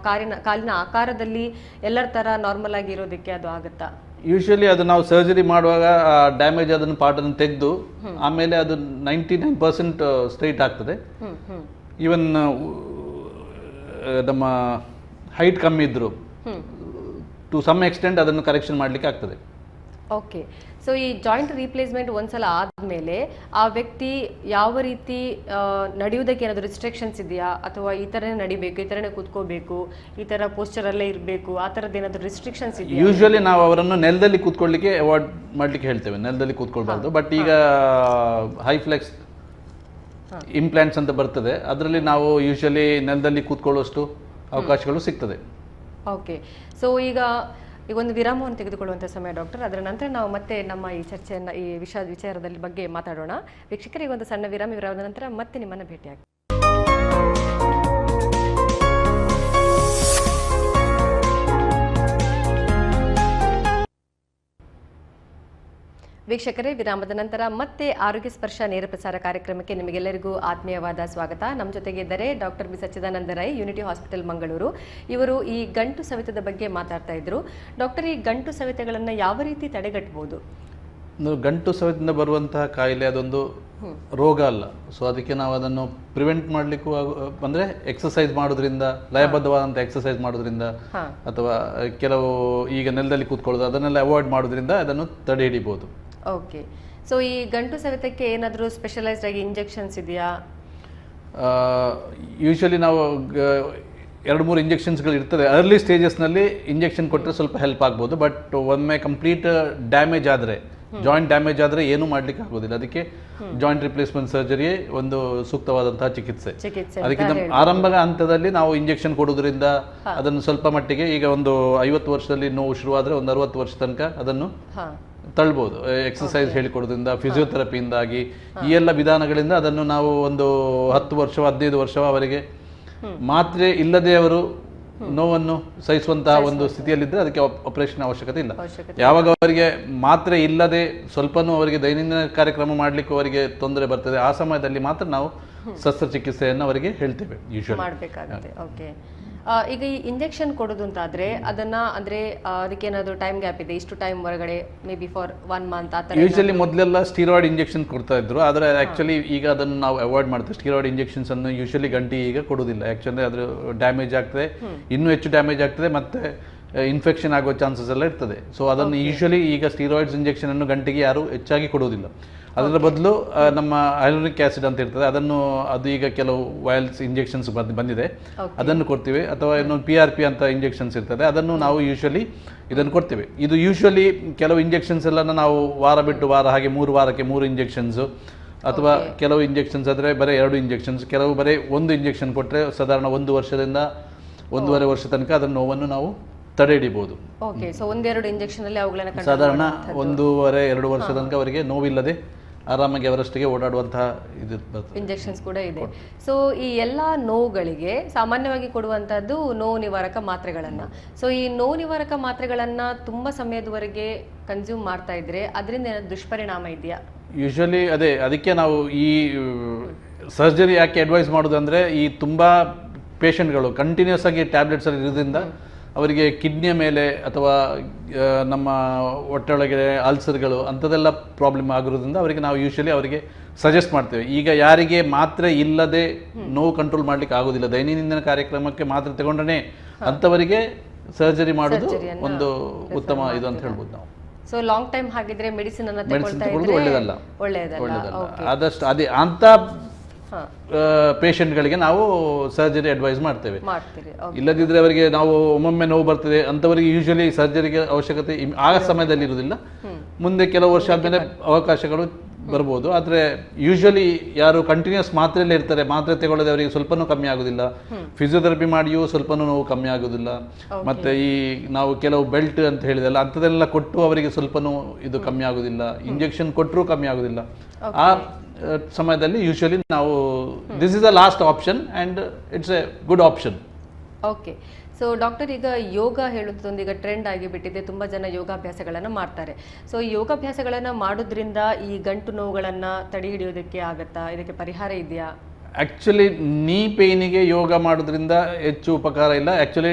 Speaker 2: ಕಾಲಿನ ಆಕಾರದಲ್ಲಿ ಎಲ್ಲರ ಥರ ನಾರ್ಮಲ್ ಆಗಿ ಇರೋದಕ್ಕೆ ಅದು ಆಗುತ್ತಾ?
Speaker 3: ಯೂಶುವಲಿ ಅದು ನಾವು ಸರ್ಜರಿ ಮಾಡುವಾಗ ಡ್ಯಾಮೇಜ್ ಅದನ್ನು ಪಾರ್ಟನ್ನು ತೆಗೆದು ಆಮೇಲೆ ಅದು 99% ಸ್ಟ್ರೈಟ್ ಆಗ್ತದೆ. ಈವನ್ ನಮ್ಮ ಹೈಟ್ ಕಮ್ಮಿ ಇದ್ರು ಟು ಸಮ್ ಎಕ್ಸ್ಟೆಂಟ್ ಅದನ್ನು ಕರೆಕ್ಷನ್ ಮಾಡಲಿಕ್ಕೆ ಆಗ್ತದೆ.
Speaker 2: ಓಕೆ, ಸೊ ಈ ಜಾಯಿಂಟ್ ರಿಪ್ಲೇಸ್ಮೆಂಟ್ ಒಂದ್ಸಲ ಆದಮೇಲೆ ಆ ವ್ಯಕ್ತಿ ಯಾವ ರೀತಿ ನಡೆಯುವುದಕ್ಕೆ ಏನಾದರೂ ರಿಸ್ಟ್ರಿಕ್ಷನ್ಸ್ ಇದೆಯಾ, ಅಥವಾ ಈ ಥರನೇ ನಡಿಬೇಕು, ಈ ಥರನೇ ಕೂತ್ಕೋಬೇಕು, ಈ ಥರ ಪೋಸ್ಚರಲ್ಲೇ ಇರಬೇಕು, ಆ ಥರದ್ದು ಏನಾದರೂ ರಿಸ್ಟ್ರಿಕ್ಷನ್ಸ್ ಇದೆಯಾ?
Speaker 3: ಯೂಶುವಲಿ ನಾವು ಅವರನ್ನು ನೆಲದಲ್ಲಿ ಕೂತ್ಕೊಳ್ಳಿಕ್ಕೆ ಅವಾಯ್ಡ್ ಮಾಡಲಿಕ್ಕೆ ಹೇಳ್ತೇವೆ, ನೆಲದಲ್ಲಿ ಕೂತ್ಕೊಳ್ಬಾರ್ದು. ಬಟ್ ಈಗ ಹೈಫ್ಲೆಕ್ಸ್ ಇಂಪ್ಲಾಂಟ್ಸ್ ಅಂತ ಬರ್ತದೆ, ಅದರಲ್ಲಿ ನಾವು ಯೂಶುವಲಿ ನೆಲದಲ್ಲಿ ಕೂತ್ಕೊಳ್ಳುವಷ್ಟು ಅವಕಾಶಗಳು ಸಿಗ್ತದೆ.
Speaker 2: ಓಕೆ, ಸೊ ಈಗ ಈಗ ಒಂದು ವಿರಾಮವನ್ನು ತೆಗೆದುಕೊಳ್ಳುವಂಥ ಸಮಯ ಡಾಕ್ಟರ್. ಅದರ ನಂತರ ನಾವು ಮತ್ತೆ ನಮ್ಮ ಈ ಚರ್ಚೆಯನ್ನು ಈ ವಿಚಾರದಲ್ಲಿ ಬಗ್ಗೆ ಮಾತಾಡೋಣ. ವೀಕ್ಷಕರಿಗೆ ಒಂದು ಸಣ್ಣ ವಿರಾಮದ ನಂತರ ಮತ್ತೆ ನಿಮ್ಮನ್ನು ಭೇಟಿಯಾಗಿ. ವೀಕ್ಷಕರೇ, ವಿರಾಮದ ನಂತರ ಮತ್ತೆ ಆರೋಗ್ಯ ಸ್ಪರ್ಶ ನೇರ ಪ್ರಸಾರ ಕಾರ್ಯಕ್ರಮಕ್ಕೆ ನಿಮಗೆಲ್ಲರಿಗೂ ಆತ್ಮೀಯವಾದ ಸ್ವಾಗತ. ನಮ್ಮ ಜೊತೆಗೆ ಇದ್ದಾರೆ ಡಾಕ್ಟರ್ ಬಿ ಸಚ್ಚಿದಾನಂದ ರೈ, ಯುನಿಟಿ ಹಾಸ್ಪಿಟಲ್ ಮಂಗಳೂರು. ಇವರು ಈ ಗಂಟು ಸವೆತದ ಬಗ್ಗೆ ಮಾತಾಡ್ತಾ ಇದ್ರು. ಡಾಕ್ಟರ್, ಈ ಗಂಟು ಸವೆತಗಳನ್ನು ಯಾವ ರೀತಿ ತಡೆಗಟ್ಟಬಹುದು?
Speaker 3: ಗಂಟು ಸವೆತದಿಂದ ಬರುವಂತಹ ಕಾಯಿಲೆ ಅದೊಂದು ರೋಗ ಅಲ್ಲ. ಸೊ ಅದಕ್ಕೆ ನಾವು ಅದನ್ನು ಪ್ರಿವೆಂಟ್ ಮಾಡಲಿಕ್ಕೂ ಅಂದರೆ ಎಕ್ಸಸೈಸ್ ಮಾಡೋದ್ರಿಂದ, ಲಯಬದ್ಧವಾದಂಥ ಎಕ್ಸಸೈಸ್ ಮಾಡೋದ್ರಿಂದ, ಅಥವಾ ಕೆಲವು ಈಗ ನೆಲದಲ್ಲಿ ಕೂತ್ಕೊಳ್ಳೋದು ಅದನ್ನೆಲ್ಲ ಅವಾಯ್ಡ್ ಮಾಡೋದ್ರಿಂದ ಅದನ್ನು ತಡೆ ಹಿಡಿಬೋದು.
Speaker 2: ಓಕೆ. ಸೊ ಈ ಗಂಟು ಸವೆತಕ್ಕೆ ಏನಾದರೂ ಸ್ಪೆಷಲೈಸ್ಡ್ ಆಗಿ ಇಂಜೆಕ್ಷನ್ಸ್ ಇದೆಯಾ?
Speaker 3: ಯೂಶಲಿ ನಾವು 2-3 ಇಂಜೆಕ್ಷನ್ಸ್ಗಳು ಇರ್ತದೆ. ಅರ್ಲಿ ಸ್ಟೇಜಸ್ನಲ್ಲಿ ಇಂಜೆಕ್ಷನ್ ಕೊಟ್ಟರೆ ಸ್ವಲ್ಪ ಹೆಲ್ಪ್ ಆಗ್ಬೋದು. ಬಟ್ ಒಮ್ಮೆ ಕಂಪ್ಲೀಟ್ ಡ್ಯಾಮೇಜ್ ಆದರೆ, ಜಾಯಿಂಟ್ ಡ್ಯಾಮೇಜ್ ಆದರೆ ಏನೂ ಮಾಡ್ಲಿಕ್ಕೆ ಆಗೋದಿಲ್ಲ. ಅದಕ್ಕೆ ಜಾಯಿಂಟ್ ರಿಪ್ಲೇಸ್ಮೆಂಟ್ ಸರ್ಜರಿ ಒಂದು ಸೂಕ್ತವಾದಂತಹ ಚಿಕಿತ್ಸೆ. ಅದಕ್ಕಿಂತ ಆರಂಭದ ಹಂತದಲ್ಲಿ ನಾವು ಇಂಜೆಕ್ಷನ್ ಕೊಡೋದ್ರಿಂದ ಅದನ್ನು ಸ್ವಲ್ಪ ಮಟ್ಟಿಗೆ, ಈಗ ಒಂದು 50 ವರ್ಷದಲ್ಲಿ ನೋವು ಶುರುವಾದರೆ ಒಂದು 60 ವರ್ಷ ತನಕ ಅದನ್ನು ತಳ್ಬೋದು. ಎಕ್ಸಸೈಸ್ ಹೇಳಿಕೊಡೋದ್ರಿಂದ, ಫಿಸಿಯೋಥೆರಪಿಯಿಂದಾಗಿ, ಈ ಎಲ್ಲ ವಿಧಾನಗಳಿಂದ ಅದನ್ನು ನಾವು ಒಂದು 10 ವರ್ಷ 15 ವರ್ಷ ಅವರಿಗೆ ಮಾತ್ರೆ ಇಲ್ಲದೆ ಅವರು ನೋವನ್ನು ಸಹಿಸುವಂತಹ ಒಂದು ಸ್ಥಿತಿಯಲ್ಲಿದ್ದರೆ ಅದಕ್ಕೆ ಆಪರೇಷನ್ ಅವಶ್ಯಕತೆ ಇಲ್ಲ. ಯಾವಾಗ ಅವರಿಗೆ ಮಾತ್ರೆ ಇಲ್ಲದೆ ಸ್ವಲ್ಪನೂ ಅವರಿಗೆ ದೈನಂದಿನ ಕಾರ್ಯಕ್ರಮ ಮಾಡಲಿಕ್ಕೆ ಅವರಿಗೆ ತೊಂದರೆ ಬರ್ತದೆ, ಆ ಸಮಯದಲ್ಲಿ ಮಾತ್ರ ನಾವು ಶಸ್ತ್ರಚಿಕಿತ್ಸೆಯನ್ನು ಅವರಿಗೆ ಹೇಳ್ತೇವೆ ಯೂಶುವಲಿ
Speaker 2: ಮಾಡಬೇಕಾಗುತ್ತೆ. ಓಕೆ. ಈಗ ಈ ಇಂಜೆಕ್ಷನ್ ಕೊಡೋದು ಅಂತಾದ್ರೆ ಅದಕ್ಕೆ ಏನಾದರೂ ಟೈಮ್ ಗ್ಯಾಪ್ ಇದೆ, ಇಷ್ಟು ಟೈಮ್ ಹೊರಗಡೆ, ಮೇ ಬಿ ಫಾರ್ 1 ಮಂತ್ ಆ ಥರ?
Speaker 3: ಯೂಶಲಿ ಮೊದಲೆಲ್ಲ ಸ್ಟೀರಾಯ್ಡ್ ಇಂಜೆಕ್ಷನ್ ಕೊಡ್ತಾ ಇದ್ರು, ಆದರೆ ಆಕ್ಚುಲಿ ಈಗ ಅದನ್ನು ನಾವು ಅವಾಯ್ಡ್ ಮಾಡ್ತೇವೆ. ಸ್ಟೀರಾಯ್ಡ್ ಇಂಜೆಕ್ಷನ್ಸ್ ಅನ್ನು ಯೂಶಲಿ ಗಂಟಿ ಈಗ ಕೊಡೋದಿಲ್ಲ. ಆಕ್ಚುಲಿ ಅದ್ರ ಡ್ಯಾಮೇಜ್ ಆಗ್ತದೆ, ಇನ್ನೂ ಹೆಚ್ಚು ಡ್ಯಾಮೇಜ್ ಆಗ್ತದೆ, ಮತ್ತೆ ಇನ್ಫೆಕ್ಷನ್ ಆಗೋ ಚಾನ್ಸಸ್ ಎಲ್ಲ ಇರ್ತದೆ. ಸೊ ಅದನ್ನು ಯೂಶಲಿ ಈಗ ಸ್ಟೀರಾಯ್ಡ್ಸ್ ಇಂಜೆಕ್ಷನ್ ಅನ್ನು ಗಂಟಿಗೆ ಯಾರು ಹೆಚ್ಚಾಗಿ ಕೊಡೋದಿಲ್ಲ. ಅದರ ಬದಲು ನಮ್ಮ ಹೈಲುರಿಕ್ ಆಸಿಡ್ ಅಂತ ಇರ್ತದೆ, ಅದು ಈಗ ಕೆಲವು ವೈಲ್ಸ್ ಇಂಜೆಕ್ಷನ್ಸ್ ಬಂದಿದೆ, ಅದನ್ನು ಕೊಡ್ತೀವಿ. ಅಥವಾ ಇನ್ನೊಂದು PRP ಅಂತ ಇಂಜೆಕ್ಷನ್ಸ್ ಇರ್ತದೆ, ಅದನ್ನು ನಾವು ಯೂಶಲಿ ಇದನ್ನು ಕೊಡ್ತೀವಿ. ಇದು ಯೂಶಲಿ ಕೆಲವು ಇಂಜೆಕ್ಷನ್ಸ್ ಎಲ್ಲ ನಾವು ವಾರ ಬಿಟ್ಟು ವಾರ, ಹಾಗೆ 3 ವಾರಕ್ಕೆ 3 ಇಂಜೆಕ್ಷನ್ಸ್, ಅಥವಾ ಕೆಲವು ಇಂಜೆಕ್ಷನ್ಸ್ ಆದರೆ ಬರೀ 2 ಇಂಜೆಕ್ಷನ್ಸ್, ಕೆಲವು ಬರೀ 1 ಇಂಜೆಕ್ಷನ್ ಕೊಟ್ಟರೆ ಸಾಧಾರಣ 1 ವರ್ಷದಿಂದ 1.5 ವರ್ಷ ತನಕ ಅದರ ನೋವನ್ನು ನಾವು ತಡೆ ಹಿಡಿಬಹುದು.
Speaker 2: ಓಕೆ. ಸೊ 1-2 ಇಂಜೆಕ್ಷನ್ ಅಲ್ಲಿ ಅವುಗಳನ್ನು
Speaker 3: ಸಾಧಾರಣ 1.5-2 ವರ್ಷ ತನಕ ಅವರಿಗೆ ನೋವಿಲ್ಲದೆ ಆರಾಮಾಗಿ ಅವರಷ್ಟಿಗೆ ಓಡಾಡುವಂತಹ ಇದು
Speaker 2: ಇಂಜೆಕ್ಷನ್ಸ್ ಕೂಡ ಇದೆ. ಸೊ ಈ ಎಲ್ಲ ನೋವುಗಳಿಗೆ ಸಾಮಾನ್ಯವಾಗಿ ಕೊಡುವಂತದ್ದು ನೋವು ನಿವಾರಕ ಮಾತ್ರೆಗಳನ್ನ. ಸೊ ಈ ನೋವು ನಿವಾರಕ ಮಾತ್ರೆಗಳನ್ನ ತುಂಬಾ ಸಮಯದವರೆಗೆ ಕನ್ಸ್ಯೂಮ್ ಮಾಡ್ತಾ ಇದ್ರೆ ಅದರಿಂದ ಏನಾದ್ರು ದುಷ್ಪರಿಣಾಮ ಇದೆಯಾ?
Speaker 3: ಯೂಶಲಿ ಅದಕ್ಕೆ ನಾವು ಈ ಸರ್ಜರಿ ಯಾಕೆ ಅಡ್ವೈಸ್ ಮಾಡೋದಂದ್ರೆ, ಈ ತುಂಬಾ ಪೇಷಂಟ್ಗಳು ಕಂಟಿನ್ಯೂಸ್ ಆಗಿ ಟ್ಯಾಬ್ಲೆಟ್ಸ್ ಅಲ್ಲಿ ಇರೋದ್ರಿಂದ ಅವರಿಗೆ ಕಿಡ್ನಿಯ ಮೇಲೆ ಅಥವಾ ನಮ್ಮ ಹೊಟ್ಟೆಯೊಳಗೆ ಅಲ್ಸರ್ಗಳು ಅಂಥದ್ದೆಲ್ಲ ಪ್ರಾಬ್ಲಮ್ ಆಗಿರೋದ್ರಿಂದ ಅವರಿಗೆ ನಾವು ಯೂಶಲಿ ಅವರಿಗೆ ಸಜೆಸ್ಟ್ ಮಾಡ್ತೇವೆ. ಈಗ ಯಾರಿಗೆ ಮಾತ್ರೆ ಇಲ್ಲದೆ ನೋವು ಕಂಟ್ರೋಲ್ ಮಾಡ್ಲಿಕ್ಕೆ ಆಗೋದಿಲ್ಲ, ದೈನಂದಿನ ಕಾರ್ಯಕ್ರಮಕ್ಕೆ ಮಾತ್ರೆ ತಗೊಂಡ್ರೆ ಅಂಥವರಿಗೆ ಸರ್ಜರಿ ಮಾಡೋದು ಒಂದು ಉತ್ತಮ ಇದು ಅಂತ ಹೇಳ್ಬೋದು ನಾವು.
Speaker 2: ಸೊ ಲಾಂಗ್ ಟೈಮ್ ಹಾಗಿದ್ರೆ ಮೆಡಿಸಿನ್ ಅನ್ನು
Speaker 3: ತಗೊಳ್ಳೋದು ಒಳ್ಳೆಯದಲ್ಲ. ಆದಷ್ಟು ಅಂತ ಪೇಷಂಟ್ಗಳಿಗೆ ನಾವು ಸರ್ಜರಿ ಅಡ್ವೈಸ್ ಮಾಡ್ತೇವೆ. ಇಲ್ಲದಿದ್ರೆ ಅವರಿಗೆ ನಾವು ಒಮ್ಮೊಮ್ಮೆ ನೋವು ಬರ್ತದೆ ಅಂಥವರಿಗೆ ಯೂಶಲಿ ಸರ್ಜರಿಗೆ ಅವಶ್ಯಕತೆ ಆ ಸಮಯದಲ್ಲಿ ಇರುವುದಿಲ್ಲ. ಮುಂದೆ ಕೆಲವು ವರ್ಷ ಆದಮೇಲೆ ಅವಕಾಶಗಳು ಬರ್ಬೋದು. ಆದರೆ ಯೂಶಲಿ ಯಾರು ಕಂಟಿನ್ಯೂಸ್ ಮಾತ್ರೆಯಲ್ಲೇ ಇರ್ತಾರೆ, ಮಾತ್ರೆ ತಗೊಳ್ಳೋದು ಅವರಿಗೆ ಸ್ವಲ್ಪನೂ ಕಮ್ಮಿ ಆಗೋದಿಲ್ಲ, ಫಿಸಿಯೋಥೆರಪಿ ಮಾಡಿಯೂ ಸ್ವಲ್ಪನೂ ನೋವು ಕಮ್ಮಿ ಆಗೋದಿಲ್ಲ, ಮತ್ತು ಈ ನಾವು ಕೆಲವು ಬೆಲ್ಟ್ ಅಂತ ಹೇಳಿದೆಲ್ಲ ಅಂಥದ್ದೆಲ್ಲ ಕೊಟ್ಟು ಅವರಿಗೆ ಸ್ವಲ್ಪನೂ ಇದು ಕಮ್ಮಿ ಆಗೋದಿಲ್ಲ, ಇಂಜೆಕ್ಷನ್ ಕೊಟ್ಟರೂ ಕಮ್ಮಿ ಆಗೋದಿಲ್ಲ. ಆ ಸಮಯದಲ್ಲಿ ಯೂಶಲಿ ನಾವು this is the last option and it's A good option.
Speaker 2: Okay. So doctor, ಈಗ ಯೋಗ ಹೇಳುತ್ತೊಂದು ಈಗ ಟ್ರೆಂಡ್ ಆಗಿಬಿಟ್ಟಿದೆ, ತುಂಬ ಜನ ಯೋಗಾಭ್ಯಾಸಗಳನ್ನು ಮಾಡ್ತಾರೆ. ಸೊ ಈ ಯೋಗಾಭ್ಯಾಸಗಳನ್ನು ಮಾಡೋದ್ರಿಂದ ಈ ಗಂಟು ನೋವುಗಳನ್ನು ತಡೆ ಹಿಡಿಯೋದಕ್ಕೆ ಆಗತ್ತಾ? ಇದಕ್ಕೆ ಪರಿಹಾರ ಇದೆಯಾ?
Speaker 3: ಆ್ಯಕ್ಚುಲಿ ನೀ ಪೇಯ್ನಿಗೆ ಯೋಗ ಮಾಡೋದ್ರಿಂದ ಹೆಚ್ಚು ಉಪಕಾರ ಇಲ್ಲ. ಆ್ಯಕ್ಚುಲಿ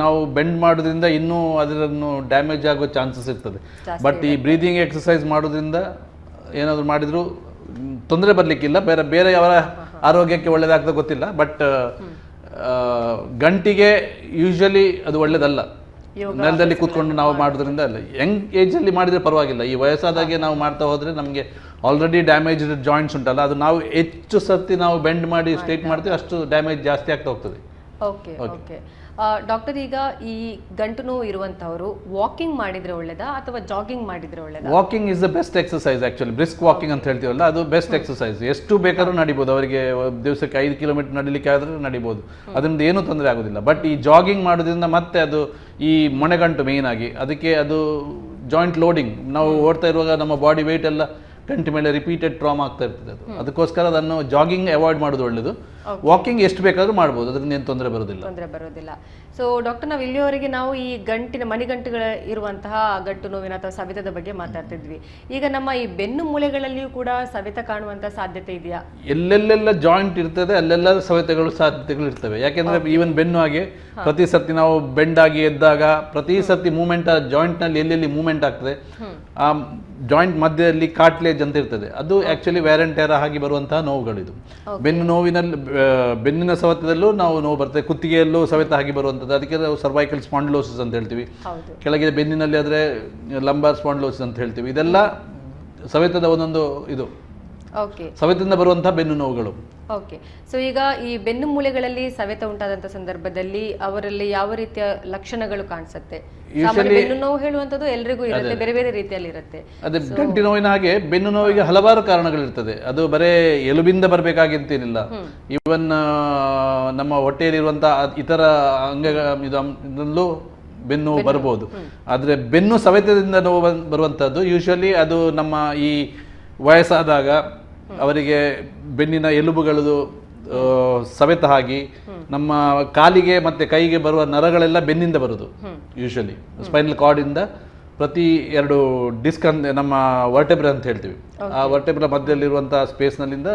Speaker 3: ನಾವು ಬೆಂಡ್ ಮಾಡೋದ್ರಿಂದ ಇನ್ನೂ ಅದರನ್ನು ಡ್ಯಾಮೇಜ್ ಆಗೋ ಚಾನ್ಸಸ್ ಇರ್ತದೆ. ಬಟ್ ಈ ಬ್ರೀದಿಂಗ್ ಎಕ್ಸಸೈಸ್ ಮಾಡೋದ್ರಿಂದ ಏನಾದರೂ ಮಾಡಿದರೂ ತೊಂದರೆ ಬರಲಿಕ್ಕಿಲ್ಲ. ಬೇರೆ ಅವರ ಆರೋಗ್ಯಕ್ಕೆ ಒಳ್ಳೆಯದಾಗ್ತದೆ ಗೊತ್ತಿಲ್ಲ. ಬಟ್ ಗಂಟಿಗೆ ಯೂಶಲಿ ಅದು ಒಳ್ಳೇದಲ್ಲ. ನೆಲದಲ್ಲಿ ಕೂತ್ಕೊಂಡು ನಾವು ಮಾಡೋದ್ರಿಂದ ಅಲ್ಲ. ಯಂಗ್ ಏಜಲ್ಲಿ ಮಾಡಿದರೆ ಪರವಾಗಿಲ್ಲ. ಈ ವಯಸ್ಸಾದಾಗೆ ನಾವು ಮಾಡ್ತಾ ಹೋದರೆ ನಮಗೆ ಆಲ್ರೆಡಿ ಡ್ಯಾಮೇಜ್ಡ್ ಜಾಯಿಂಟ್ಸ್ ಉಂಟಲ್ಲ, ಅದು ನಾವು ಹೆಚ್ಚು ಸರ್ತಿ ನಾವು ಬೆಂಡ್ ಮಾಡಿ ಸ್ಟ್ರೈಟ್ ಮಾಡ್ತೀವಿ, ಅಷ್ಟು ಡ್ಯಾಮೇಜ್ ಜಾಸ್ತಿ ಆಗ್ತಾ ಹೋಗ್ತದೆ.
Speaker 2: ಓಕೆ ಓಕೆ ಡಾಕ್ಟರ್, ಈಗ ಈ ಗಂಟು ನೋವು ಇರುವಂತವರು ವಾಕಿಂಗ್ ಮಾಡಿದ್ರೆ ಒಳ್ಳೇದಾ ಅಥವಾ ಜಾಗಿಂಗ್ ಮಾಡಿದ್ರೆ ಒಳ್ಳೇದಾ?
Speaker 3: Walking is the best exercise. Actually brisk walking ಅಂತ ಹೇಳ್ತೀವಲ್ಲ, ಅದು ಬೆಸ್ಟ್ ಎಕ್ಸಸೈಸ್. ಎಷ್ಟು ಬೇಕಾದ್ರೂ ನಡಿಬೋದು. ಅವರಿಗೆ ದಿವಸಕ್ಕೆ 5 ಕಿಲೋಮೀಟರ್ ನಡಿಲಿಕ್ಕೆ ಆದ್ರೆ ನಡಿಬೋದು, ಅದರಿಂದ ಏನೂ ತೊಂದರೆ ಆಗೋದಿಲ್ಲ. ಬಟ್ ಈ ಜಾಗಿಂಗ್ ಮಾಡೋದ್ರಿಂದ ಮತ್ತೆ ಅದು ಈ ಮೊಣೆಗಂಟು ಮೇಯ್ನ್ ಆಗಿ ಅದಕ್ಕೆ ಅದು ಜಾಯಿಂಟ್ ಲೋಡಿಂಗ್, ನಾವು ಓಡ್ತಾ ಇರುವಾಗ ನಮ್ಮ ಬಾಡಿ ವೆಯ್ಟ್ ಎಲ್ಲ ಗಂಟು ಮೇಲೆ ರಿಪೀಟೆಡ್ ಟ್ರಾಮಾ ಆಗ್ತಾ ಇರ್ತದೆ. ಅದು ಅದಕ್ಕೋಸ್ಕರ ಅದನ್ನು ಜಾಗಿಂಗ್ ಅವಾಯ್ಡ್ ಮಾಡೋದು ಒಳ್ಳೆಯದು. ವಾಕಿಂಗ್ ಎಷ್ಟು ಬೇಕಾದ್ರೂ ಮಾಡ್ಬೋದು, ಅದರಿಂದ ಏನು ತೊಂದರೆ ಬರೋದಿಲ್ಲ.
Speaker 2: ಸೊ ಡಾಕ್ಟರ್, ನಾವು ಇಲ್ಲಿಯವರೆಗೆ ನಾವು ಈ ಮಣಿಗಂಟುಗಳ ಇರುವಂತಹ ಗಂಟು ನೋವಿನ ಅಥವಾ ಸವೆತದ ಬಗ್ಗೆ ಮಾತಾಡ್ತಿದ್ವಿ. ಈಗ ನಮ್ಮ ಈ ಬೆನ್ನು ಮೂಳೆಗಳಲ್ಲಿಯೂ ಕೂಡ ಸವೆತ ಕಾಣುವಂತ ಸಾಧ್ಯತೆ ಇದೆಯಾ?
Speaker 3: ಎಲ್ಲೆಲ್ಲೆಲ್ಲ ಜಾಯಿಂಟ್ ಇರ್ತದೆ ಅಲ್ಲೆಲ್ಲ ಸವೆತಗಳು ಸಾಧ್ಯತೆಗಳು ಇರ್ತವೆ. ಯಾಕೆಂದ್ರೆ ಈವನ್ ಬೆನ್ನು ಹಾಗೆ ಪ್ರತಿ ಸರ್ತಿ ನಾವು ಬೆಂಡ್ ಆಗಿ ಎದ್ದಾಗ ಪ್ರತಿ ಸರ್ತಿ ಮೂವ್ಮೆಂಟ್ ಜಾಯಿಂಟ್ ನಲ್ಲಿ ಎಲ್ಲೆಲ್ಲಿ ಮೂವ್ಮೆಂಟ್ ಆಗ್ತದೆ, ಆ ಜಾಯಿಂಟ್ ಮಧ್ಯದಲ್ಲಿ ಕಾರ್ಟ್ಲೇಜ್ ಅಂತ ಇರ್ತದೆ, ಅದು ಆಕ್ಚುಲಿ ವ್ಯಾರಂಟೇರ ಆಗಿ ಬರುವಂತಹ ನೋವುಗಳಿದು. ಬೆನ್ನು ನೋವಿನಲ್ಲಿ ಬೆನ್ನಿನ ಸವೆತದಲ್ಲೂ ನಾವು ನೋವು ಬರ್ತದೆ, ಕುತ್ತಿಗೆಯಲ್ಲೂ ಸವೆತ ಆಗಿ ಬರುವಂಥದ್ದು, ಅದಕ್ಕೆ ನಾವು ಸರ್ವೈಕಲ್ ಸ್ಪಾಂಡ್ಲೋಸಿಸ್ ಅಂತ ಹೇಳ್ತೀವಿ. ಕೆಳಗೆ ಬೆನ್ನಿನಲ್ಲಿ ಆದರೆ ಲಂಬಾರ್ ಸ್ಪಾಂಡ್ಲೋಸಿಸ್ ಅಂತ ಹೇಳ್ತೀವಿ. ಇದೆಲ್ಲ ಸವೆತದ ಒಂದೊಂದು ಇದು ಸವೆತದಿಂದ ಬರುವಂತಹ ಬೆನ್ನು ನೋವುಗಳು.
Speaker 2: ಓಕೆ, ಸೊ ಈಗ ಈ ಬೆನ್ನು ಮೂಳೆಗಳಲ್ಲಿ ಸವೆತ ಉಂಟಾದಂತ ಸಂದರ್ಭದಲ್ಲಿ ಅವರಲ್ಲಿ ಯಾವ ರೀತಿಯ ಲಕ್ಷಣಗಳು ಕಾಣಿಸುತ್ತೆ? ಬೆನ್ನು ನೋವು ಹೇಳುವಂತದ್ದು ಎಲ್ರಿಗೂ ಇರುತ್ತೆ, ಬೇರೆ ಬೇರೆ ರೀತಿಯಲ್ಲಿ ಇರುತ್ತೆ.
Speaker 3: ಅದೇ ಗಂಟಿ ನೋವಿನ ಹಾಗೆ ಬೆನ್ನು ನೋವಿಗೆ ಹಲವಾರು ಕಾರಣಗಳಿರ್ತದೆ. ಅದು ಬರೇ ಎಲುಬಿಂದ ಬರಬೇಕಾಗಿಂತೇನಿಲ್ಲ. ಈವನ್ ನಮ್ಮ ಹೊಟ್ಟೆಯಲ್ಲಿರುವಂತಹ ಇತರ ಇದರಲ್ಲೂ ಬೆನ್ನು ಬರಬಹುದು. ಆದ್ರೆ ಬೆನ್ನು ಸವೆತದಿಂದ ನೋವು ಬರುವಂತದ್ದು ಯೂಶುವಲಿ ಅದು ನಮ್ಮ ಈ ವಯಸ್ಸಾದಾಗ ಅವರಿಗೆ ಬೆನ್ನಿನ ಎಲುಬುಗಳು ಸವೆತ ಆಗಿ ನಮ್ಮ ಕಾಲಿಗೆ ಮತ್ತೆ ಕೈಗೆ ಬರುವ ನರಗಳೆಲ್ಲ ಬೆನ್ನಿಂದ ಬರುದು. ಯೂಶುವಲಿ ಸ್ಪೈನಲ್ ಕಾರ್ಡ್ ಇಂದ ಪ್ರತಿ 2 ಡಿಸ್ಕ್ ನಮ್ಮ ವರ್ಟೆಬ್ರಾ ಅಂತ ಹೇಳ್ತೀವಿ, ಆ ವರ್ಟೆಬ್ರಾ ಮಧ್ಯದಲ್ಲಿರುವಂತಹ ಸ್ಪೇಸ್ ನಲ್ಲಿಂದ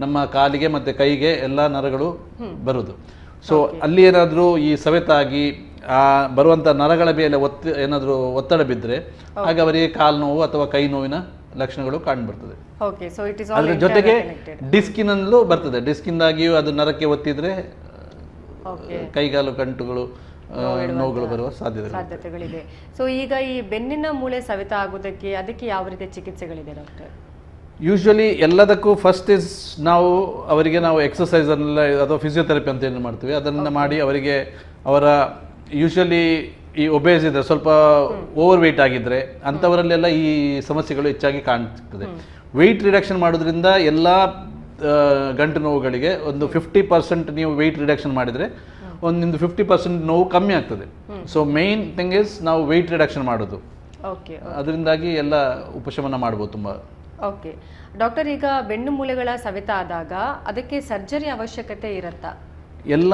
Speaker 3: ನಮ್ಮ ಕಾಲಿಗೆ ಮತ್ತೆ ಕೈಗೆ ಎಲ್ಲ ನರಗಳು ಬರುದು. ಸೊ ಅಲ್ಲಿ ಏನಾದ್ರೂ ಈ ಸವೆತ ಆಗಿ ಆ ಬರುವಂತ ನರಗಳ ಮೇಲೆ ಏನಾದ್ರೂ ಒತ್ತಡ ಬಿದ್ದರೆ ಆಗ ಅವರಿಗೆ ಕಾಲು ನೋವು ಅಥವಾ ಕೈ ನೋವಿನ ಲಕ್ಷಣಗಳು ಕಾಣ್ಬರ್ತದೆ. ಅದ್ರ ಜೊತೆಗೆ ಡಿಸ್ಕಿನಲ್ಲೂ ಬರ್ತದೆ. ಡಿಸ್ಕಿಂದಾಗಿಯೂ ಅದು ನರಕ್ಕೆ ಒತ್ತಿದ್ರೆ ಕೈಗಾಲು ಗಂಟುಗಳು ನೋವುಗಳು ಬರುವ ಸಾಧ್ಯತೆಗಳಿದೆ.
Speaker 2: ಸೊ ಈಗ ಈ ಬೆನ್ನಿನ ಮೂಳೆ ಸವೆತ ಆಗುವುದಕ್ಕೆ ಅದಕ್ಕೆ ಯಾವ ರೀತಿಯ ಚಿಕಿತ್ಸೆಗಳಿದೆ ಡಾಕ್ಟರ್?
Speaker 3: ಯೂಶುವಲಿ ಎಲ್ಲದಕ್ಕೂ ಫಸ್ಟ್ ಇಸ್ ಅವರಿಗೆ ನಾವು ಎಕ್ಸಸೈಸ್ ಅನ್ನೆಲ್ಲ ಅಥವಾ ಫಿಸಿಯೋಥೆರಪಿ ಅಂತ ಏನು ಮಾಡ್ತೀವಿ ಅದನ್ನ ಮಾಡಿ ಅವರಿಗೆ ಅವರ ಯೂಶುವಲಿ ಈ ಒಬೇಸ್ ಇದ್ರೆ ಸ್ವಲ್ಪ ಓವರ್ ವೆಯ್ಟ್ ಆಗಿದ್ರೆ ಅಂಥವರಲ್ಲೆಲ್ಲ ಈ ಸಮಸ್ಯೆಗಳು ಹೆಚ್ಚಾಗಿ ಕಾಣ್ತದೆ. ವೆಯ್ಟ್ ರಿಡಕ್ಷನ್ ಮಾಡೋದ್ರಿಂದ ಎಲ್ಲ ಗಂಟು ನೋವುಗಳಿಗೆ ಒಂದು 50% ನೀವು ವೆಯ್ಟ್ ರಿಡಕ್ಷನ್ ಮಾಡಿದರೆ ಒಂದು 50% ನೋವು ಕಮ್ಮಿ ಆಗ್ತದೆ. ಸೊ ಮೇನ್ ಥಿಂಗ್ ಇಸ್ ನಾವು ವೆಯ್ಟ್ ರಿಡಕ್ಷನ್ ಮಾಡೋದು, ಅದರಿಂದಾಗಿ ಎಲ್ಲ ಉಪಶಮನ ಮಾಡ್ಬೋದು ತುಂಬ.
Speaker 2: ಓಕೆ ಡಾಕ್ಟರ್, ಈಗ ಬೆನ್ನು ಮೂಳೆಗಳ ಸವೆತ ಆದಾಗ ಅದಕ್ಕೆ ಸರ್ಜರಿ ಅವಶ್ಯಕತೆ ಇರುತ್ತಾ?
Speaker 3: ಎಲ್ಲ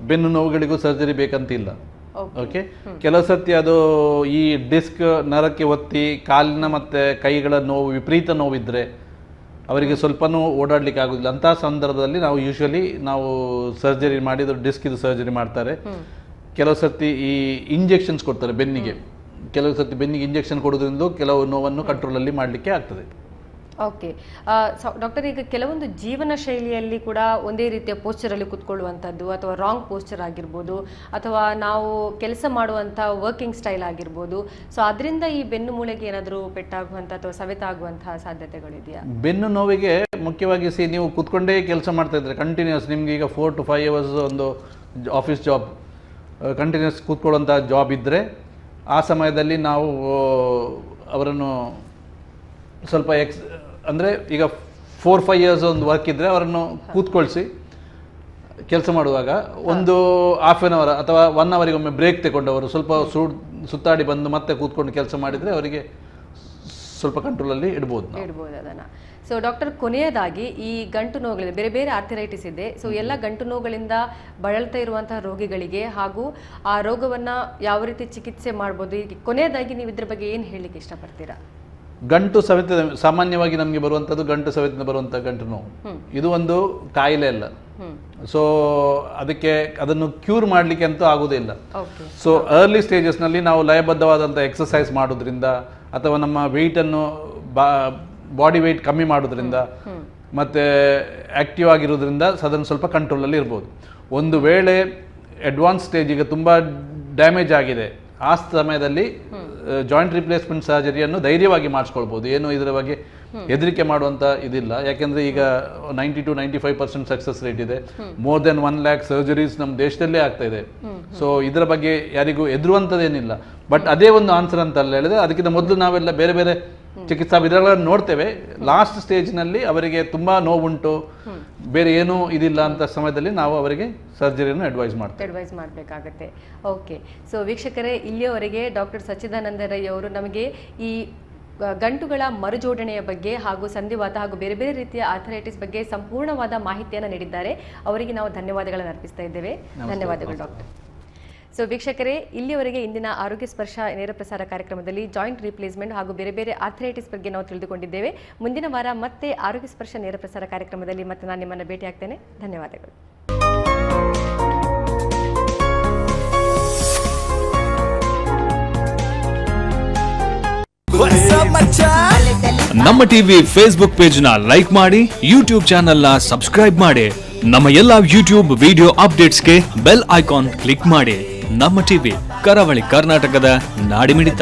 Speaker 3: ಬೆನ್ನು ನೋವುಗಳಿಗೂ ಸರ್ಜರಿ ಬೇಕಂತಿಲ್ಲ. ಓಕೆ, ಕೆಲವು ಸರ್ತಿ ಅದು ಈ ಡಿಸ್ಕ್ ನರಕ್ಕೆ ಒತ್ತಿ ಕಾಲಿನ ಮತ್ತೆ ಕೈಗಳ ನೋವು ವಿಪರೀತ ನೋವಿದ್ರೆ ಅವರಿಗೆ ಸ್ವಲ್ಪನೂ ಓಡಾಡ್ಲಿಕ್ಕೆ ಆಗೋದಿಲ್ಲ. ಅಂತಹ ಸಂದರ್ಭದಲ್ಲಿ ನಾವು ಯೂಶುವಲಿ ನಾವು ಸರ್ಜರಿ ಮಾಡಿದ್ರು ಡಿಸ್ಕ್ ಇದು ಸರ್ಜರಿ ಮಾಡ್ತಾರೆ. ಕೆಲವು ಸರ್ತಿ ಈ ಇಂಜೆಕ್ಷನ್ಸ್ ಕೊಡ್ತಾರೆ ಬೆನ್ನಿಗೆ. ಕೆಲವು ಸರ್ತಿ ಬೆನ್ನಿಗೆ ಇಂಜೆಕ್ಷನ್ ಕೊಡೋದ್ರಿಂದ ಕೆಲವು ನೋವನ್ನು ಕಂಟ್ರೋಲಲ್ಲಿ ಮಾಡಲಿಕ್ಕೆ ಆಗ್ತದೆ.
Speaker 2: ಓಕೆ ಡಾಕ್ಟರ್, ಈಗ ಕೆಲವೊಂದು ಜೀವನ ಶೈಲಿಯಲ್ಲಿ ಕೂಡ ಒಂದೇ ರೀತಿಯ ಪೋಸ್ಚರಲ್ಲಿ ಕೂತ್ಕೊಳ್ಳುವಂಥದ್ದು ಅಥವಾ ರಾಂಗ್ ಪೋಸ್ಚರ್ ಆಗಿರ್ಬೋದು, ಅಥವಾ ನಾವು ಕೆಲಸ ಮಾಡುವಂಥ ವರ್ಕಿಂಗ್ ಸ್ಟೈಲ್ ಆಗಿರ್ಬೋದು, ಸೊ ಅದರಿಂದ ಈ ಬೆನ್ನು ಮೂಳೆಗೆ ಏನಾದರೂ ಪೆಟ್ಟಾಗುವಂಥ ಅಥವಾ ಸವೆತ ಆಗುವಂತಹ ಸಾಧ್ಯತೆಗಳಿದೆಯಾ?
Speaker 3: ಬೆನ್ನು ನೋವಿಗೆ ಮುಖ್ಯವಾಗಿ ನೀವು ಕೂತ್ಕೊಂಡೇ ಕೆಲಸ ಮಾಡ್ತಾ ಇದ್ರೆ ಕಂಟಿನ್ಯೂಸ್, ನಿಮ್ಗೆ ಈಗ 4 to 5 hours ಒಂದು ಆಫೀಸ್ ಜಾಬ್ ಕಂಟಿನ್ಯೂಸ್ ಕೂತ್ಕೊಳ್ಳುವಂಥ ಜಾಬ್ ಇದ್ದರೆ ಆ ಸಮಯದಲ್ಲಿ ನಾವು ಅವರನ್ನು ಸ್ವಲ್ಪ ಅಂದರೆ ಈಗ 4-5 years ಒಂದು ವರ್ಕ್ ಇದ್ದರೆ ಅವರನ್ನು ಕೂತ್ಕೊಳಿಸಿ ಕೆಲಸ ಮಾಡುವಾಗ ಒಂದು ½ an hour ಅಥವಾ 1 hour ಒಮ್ಮೆ ಬ್ರೇಕ್ ತಗೊಂಡವರು ಸ್ವಲ್ಪ ಸುತ್ತಾಡಿ ಬಂದು ಮತ್ತೆ ಕೂತ್ಕೊಂಡು ಕೆಲಸ ಮಾಡಿದರೆ ಅವರಿಗೆ ಸ್ವಲ್ಪ ಕಂಟ್ರೋಲಲ್ಲಿ ಇಡ್ಬೋದು
Speaker 2: ಅದನ್ನು. ಸೊ ಡಾಕ್ಟರ್, ಕೊನೆಯದಾಗಿ ಈ ಗಂಟು ನೋವುಗಳಿದೆ, ಬೇರೆ ಬೇರೆ ಆರ್ಥರೈಟಿಸ್ ಇದೆ. ಸೊ ಎಲ್ಲ ಗಂಟು ನೋವುಗಳಿಂದ ಬಳಲ್ತಾ ಇರುವಂತಹ ರೋಗಿಗಳಿಗೆ ಹಾಗೂ ಆ ರೋಗವನ್ನು ಯಾವ ರೀತಿ ಚಿಕಿತ್ಸೆ ಮಾಡ್ಬೋದು, ಈಗ ಕೊನೆಯದಾಗಿ ನೀವು ಇದ್ರ ಬಗ್ಗೆ ಏನು ಹೇಳಲಿಕ್ಕೆ ಇಷ್ಟಪಡ್ತೀರಾ?
Speaker 3: ಗಂಟು ಸವೆತ ಸಾಮಾನ್ಯವಾಗಿ ನಮಗೆ ಬರುವಂಥದ್ದು ಗಂಟು ಸವೆತದಿಂದ ಬರುವಂಥ ಗಂಟು ನೋವು, ಇದು ಒಂದು ಕಾಯಿಲೆ ಅಲ್ಲ. ಸೊ ಅದನ್ನು ಕ್ಯೂರ್ ಮಾಡಲಿಕ್ಕೆ ಅಂತೂ ಆಗೋದಿಲ್ಲ. ಸೊ ಅರ್ಲಿ ಸ್ಟೇಜಸ್ನಲ್ಲಿ ನಾವು ಲಯಬದ್ಧವಾದಂಥ ಎಕ್ಸಸೈಸ್ ಮಾಡೋದ್ರಿಂದ ಅಥವಾ ನಮ್ಮ ವೆಯ್ಟನ್ನು ಬಾಡಿ ವೆಯ್ಟ್ ಕಮ್ಮಿ ಮಾಡೋದ್ರಿಂದ ಮತ್ತು ಆ್ಯಕ್ಟಿವ್ ಆಗಿರೋದ್ರಿಂದ ಅದನ್ನು ಸ್ವಲ್ಪ ಕಂಟ್ರೋಲಲ್ಲಿ ಇರ್ಬೋದು. ಒಂದು ವೇಳೆ ಅಡ್ವಾನ್ಸ್ ಸ್ಟೇಜಿಗೆ ತುಂಬ ಡ್ಯಾಮೇಜ್ ಆಗಿದೆ ಆ ಸಮಯದಲ್ಲಿ ಜಾಯಿಂಟ್ ರಿಪ್ಲೇಸ್ಮೆಂಟ್ ಸರ್ಜರಿಯನ್ನು ಧೈರ್ಯವಾಗಿ ಮಾಡಿಸ್ಕೊಳ್ಬೋದು. ಏನು ಇದರ ಬಗ್ಗೆ ಹೆದರಿಕೆ ಮಾಡುವಂಥ ಇದಿಲ್ಲ. ಯಾಕೆಂದರೆ ಈಗ 90 to 95% ಸಕ್ಸಸ್ ರೇಟ್ ಇದೆ. ಮೋರ್ ದೆನ್ 1 lakh ಸರ್ಜರೀಸ್ ನಮ್ಮ ದೇಶದಲ್ಲೇ ಆಗ್ತಾ ಇದೆ. ಸೊ ಇದರ ಬಗ್ಗೆ ಯಾರಿಗೂ ಹೆದರುವಂಥದ್ದೇನಿಲ್ಲ. ಬಟ್ ಅದೇ ಒಂದು ಆನ್ಸರ್ ಅಂತ ಅಲ್ಲ ಹೇಳಿದ್ರೆ, ಅದಕ್ಕಿಂತ ಮೊದಲು ನಾವೆಲ್ಲ ಬೇರೆ ಬೇರೆ ಚಿಕಿತ್ಸಾ ವಿಧಾನಗಳನ್ನು ನೋಡ್ತೇವೆ. ಲಾಸ್ಟ್ ಸ್ಟೇಜ್ನಲ್ಲಿ ಅವರಿಗೆ ತುಂಬ ನೋವುಂಟು, ಬೇರೆ ಏನೂ ಇದಿಲ್ಲ ಅಂತ ಸಮಯದಲ್ಲಿ ನಾವು ಅವರಿಗೆ ಸರ್ಜರಿಯನ್ನು ಅಡ್ವೈಸ್
Speaker 2: ಮಾಡಬೇಕಾಗತ್ತೆ. ಓಕೆ, ಸೊ ವೀಕ್ಷಕರೇ, ಇಲ್ಲಿಯವರೆಗೆ ಡಾಕ್ಟರ್ ಸಚ್ಚಿದಾನಂದ ರೈ ಅವರು ನಮಗೆ ಈ ಗಂಟುಗಳ ಮರುಜೋಡಣೆಯ ಬಗ್ಗೆ ಹಾಗೂ ಸಂಧಿವಾತ ಹಾಗೂ ಬೇರೆ ಬೇರೆ ರೀತಿಯ ಆರ್ಥರೈಟಿಸ್ ಬಗ್ಗೆ ಸಂಪೂರ್ಣವಾದ ಮಾಹಿತಿಯನ್ನು ನೀಡಿದ್ದಾರೆ. ಅವರಿಗೆ ನಾವು ಧನ್ಯವಾದಗಳನ್ನು ಅರ್ಪಿಸ್ತಾ ಇದ್ದೇವೆ. ಧನ್ಯವಾದಗಳು ಡಾಕ್ಟರ್. ಸೊ ವೀಕ್ಷಕರೇ, ಇಲ್ಲಿಯವರೆಗೆ ಇಂದಿನ ಆರೋಗ್ಯ ಸ್ಪರ್ಶ ನೇರ ಪ್ರಸಾರ ಕಾರ್ಯಕ್ರಮದಲ್ಲಿ ಜಾಯಿಂಟ್ ರಿಪ್ಲೇಸ್ಮೆಂಟ್ ಹಾಗೂ ಬೇರೆ ಬೇರೆ ಆರ್ಥರೈಟಿಸ್ ಬಗ್ಗೆ ನಾವು ತಿಳಿದುಕೊಂಡಿದ್ದೇವೆ. ಮುಂದಿನ ವಾರ ಮತ್ತೆ ಆರೋಗ್ಯ ಸ್ಪರ್ಶ ನೇರ ಪ್ರಸಾರ ಕಾರ್ಯಕ್ರಮದಲ್ಲಿ ಮತ್ತೆ ನಾನು ನಿಮ್ಮನ್ನು ಭೇಟಿಯಾಗ್ತೇನೆ. ಧನ್ಯವಾದಗಳು.
Speaker 1: ನಮ್ಮ ಟಿವಿ ಫೇಸ್ಬುಕ್ ಪೇಜ್ ನ ಲೈಕ್ ಮಾಡಿ, ಯೂಟ್ಯೂಬ್ ಚಾನೆಲ್ ನ ಸಬ್ಸ್ಕ್ರೈಬ್ ಮಾಡಿ. ನಮ್ಮ ಎಲ್ಲಾ ಯೂಟ್ಯೂಬ್ ವಿಡಿಯೋ ಅಪ್ಡೇಟ್ಸ್ಗೆ ಬೆಲ್ ಐಕಾನ್ ಕ್ಲಿಕ್ ಮಾಡಿ. ನಮ್ಮ ಟಿವಿ, ಕರಾವಳಿ ಕರ್ನಾಟಕದ ನಾಡಿಮಿಡಿತ.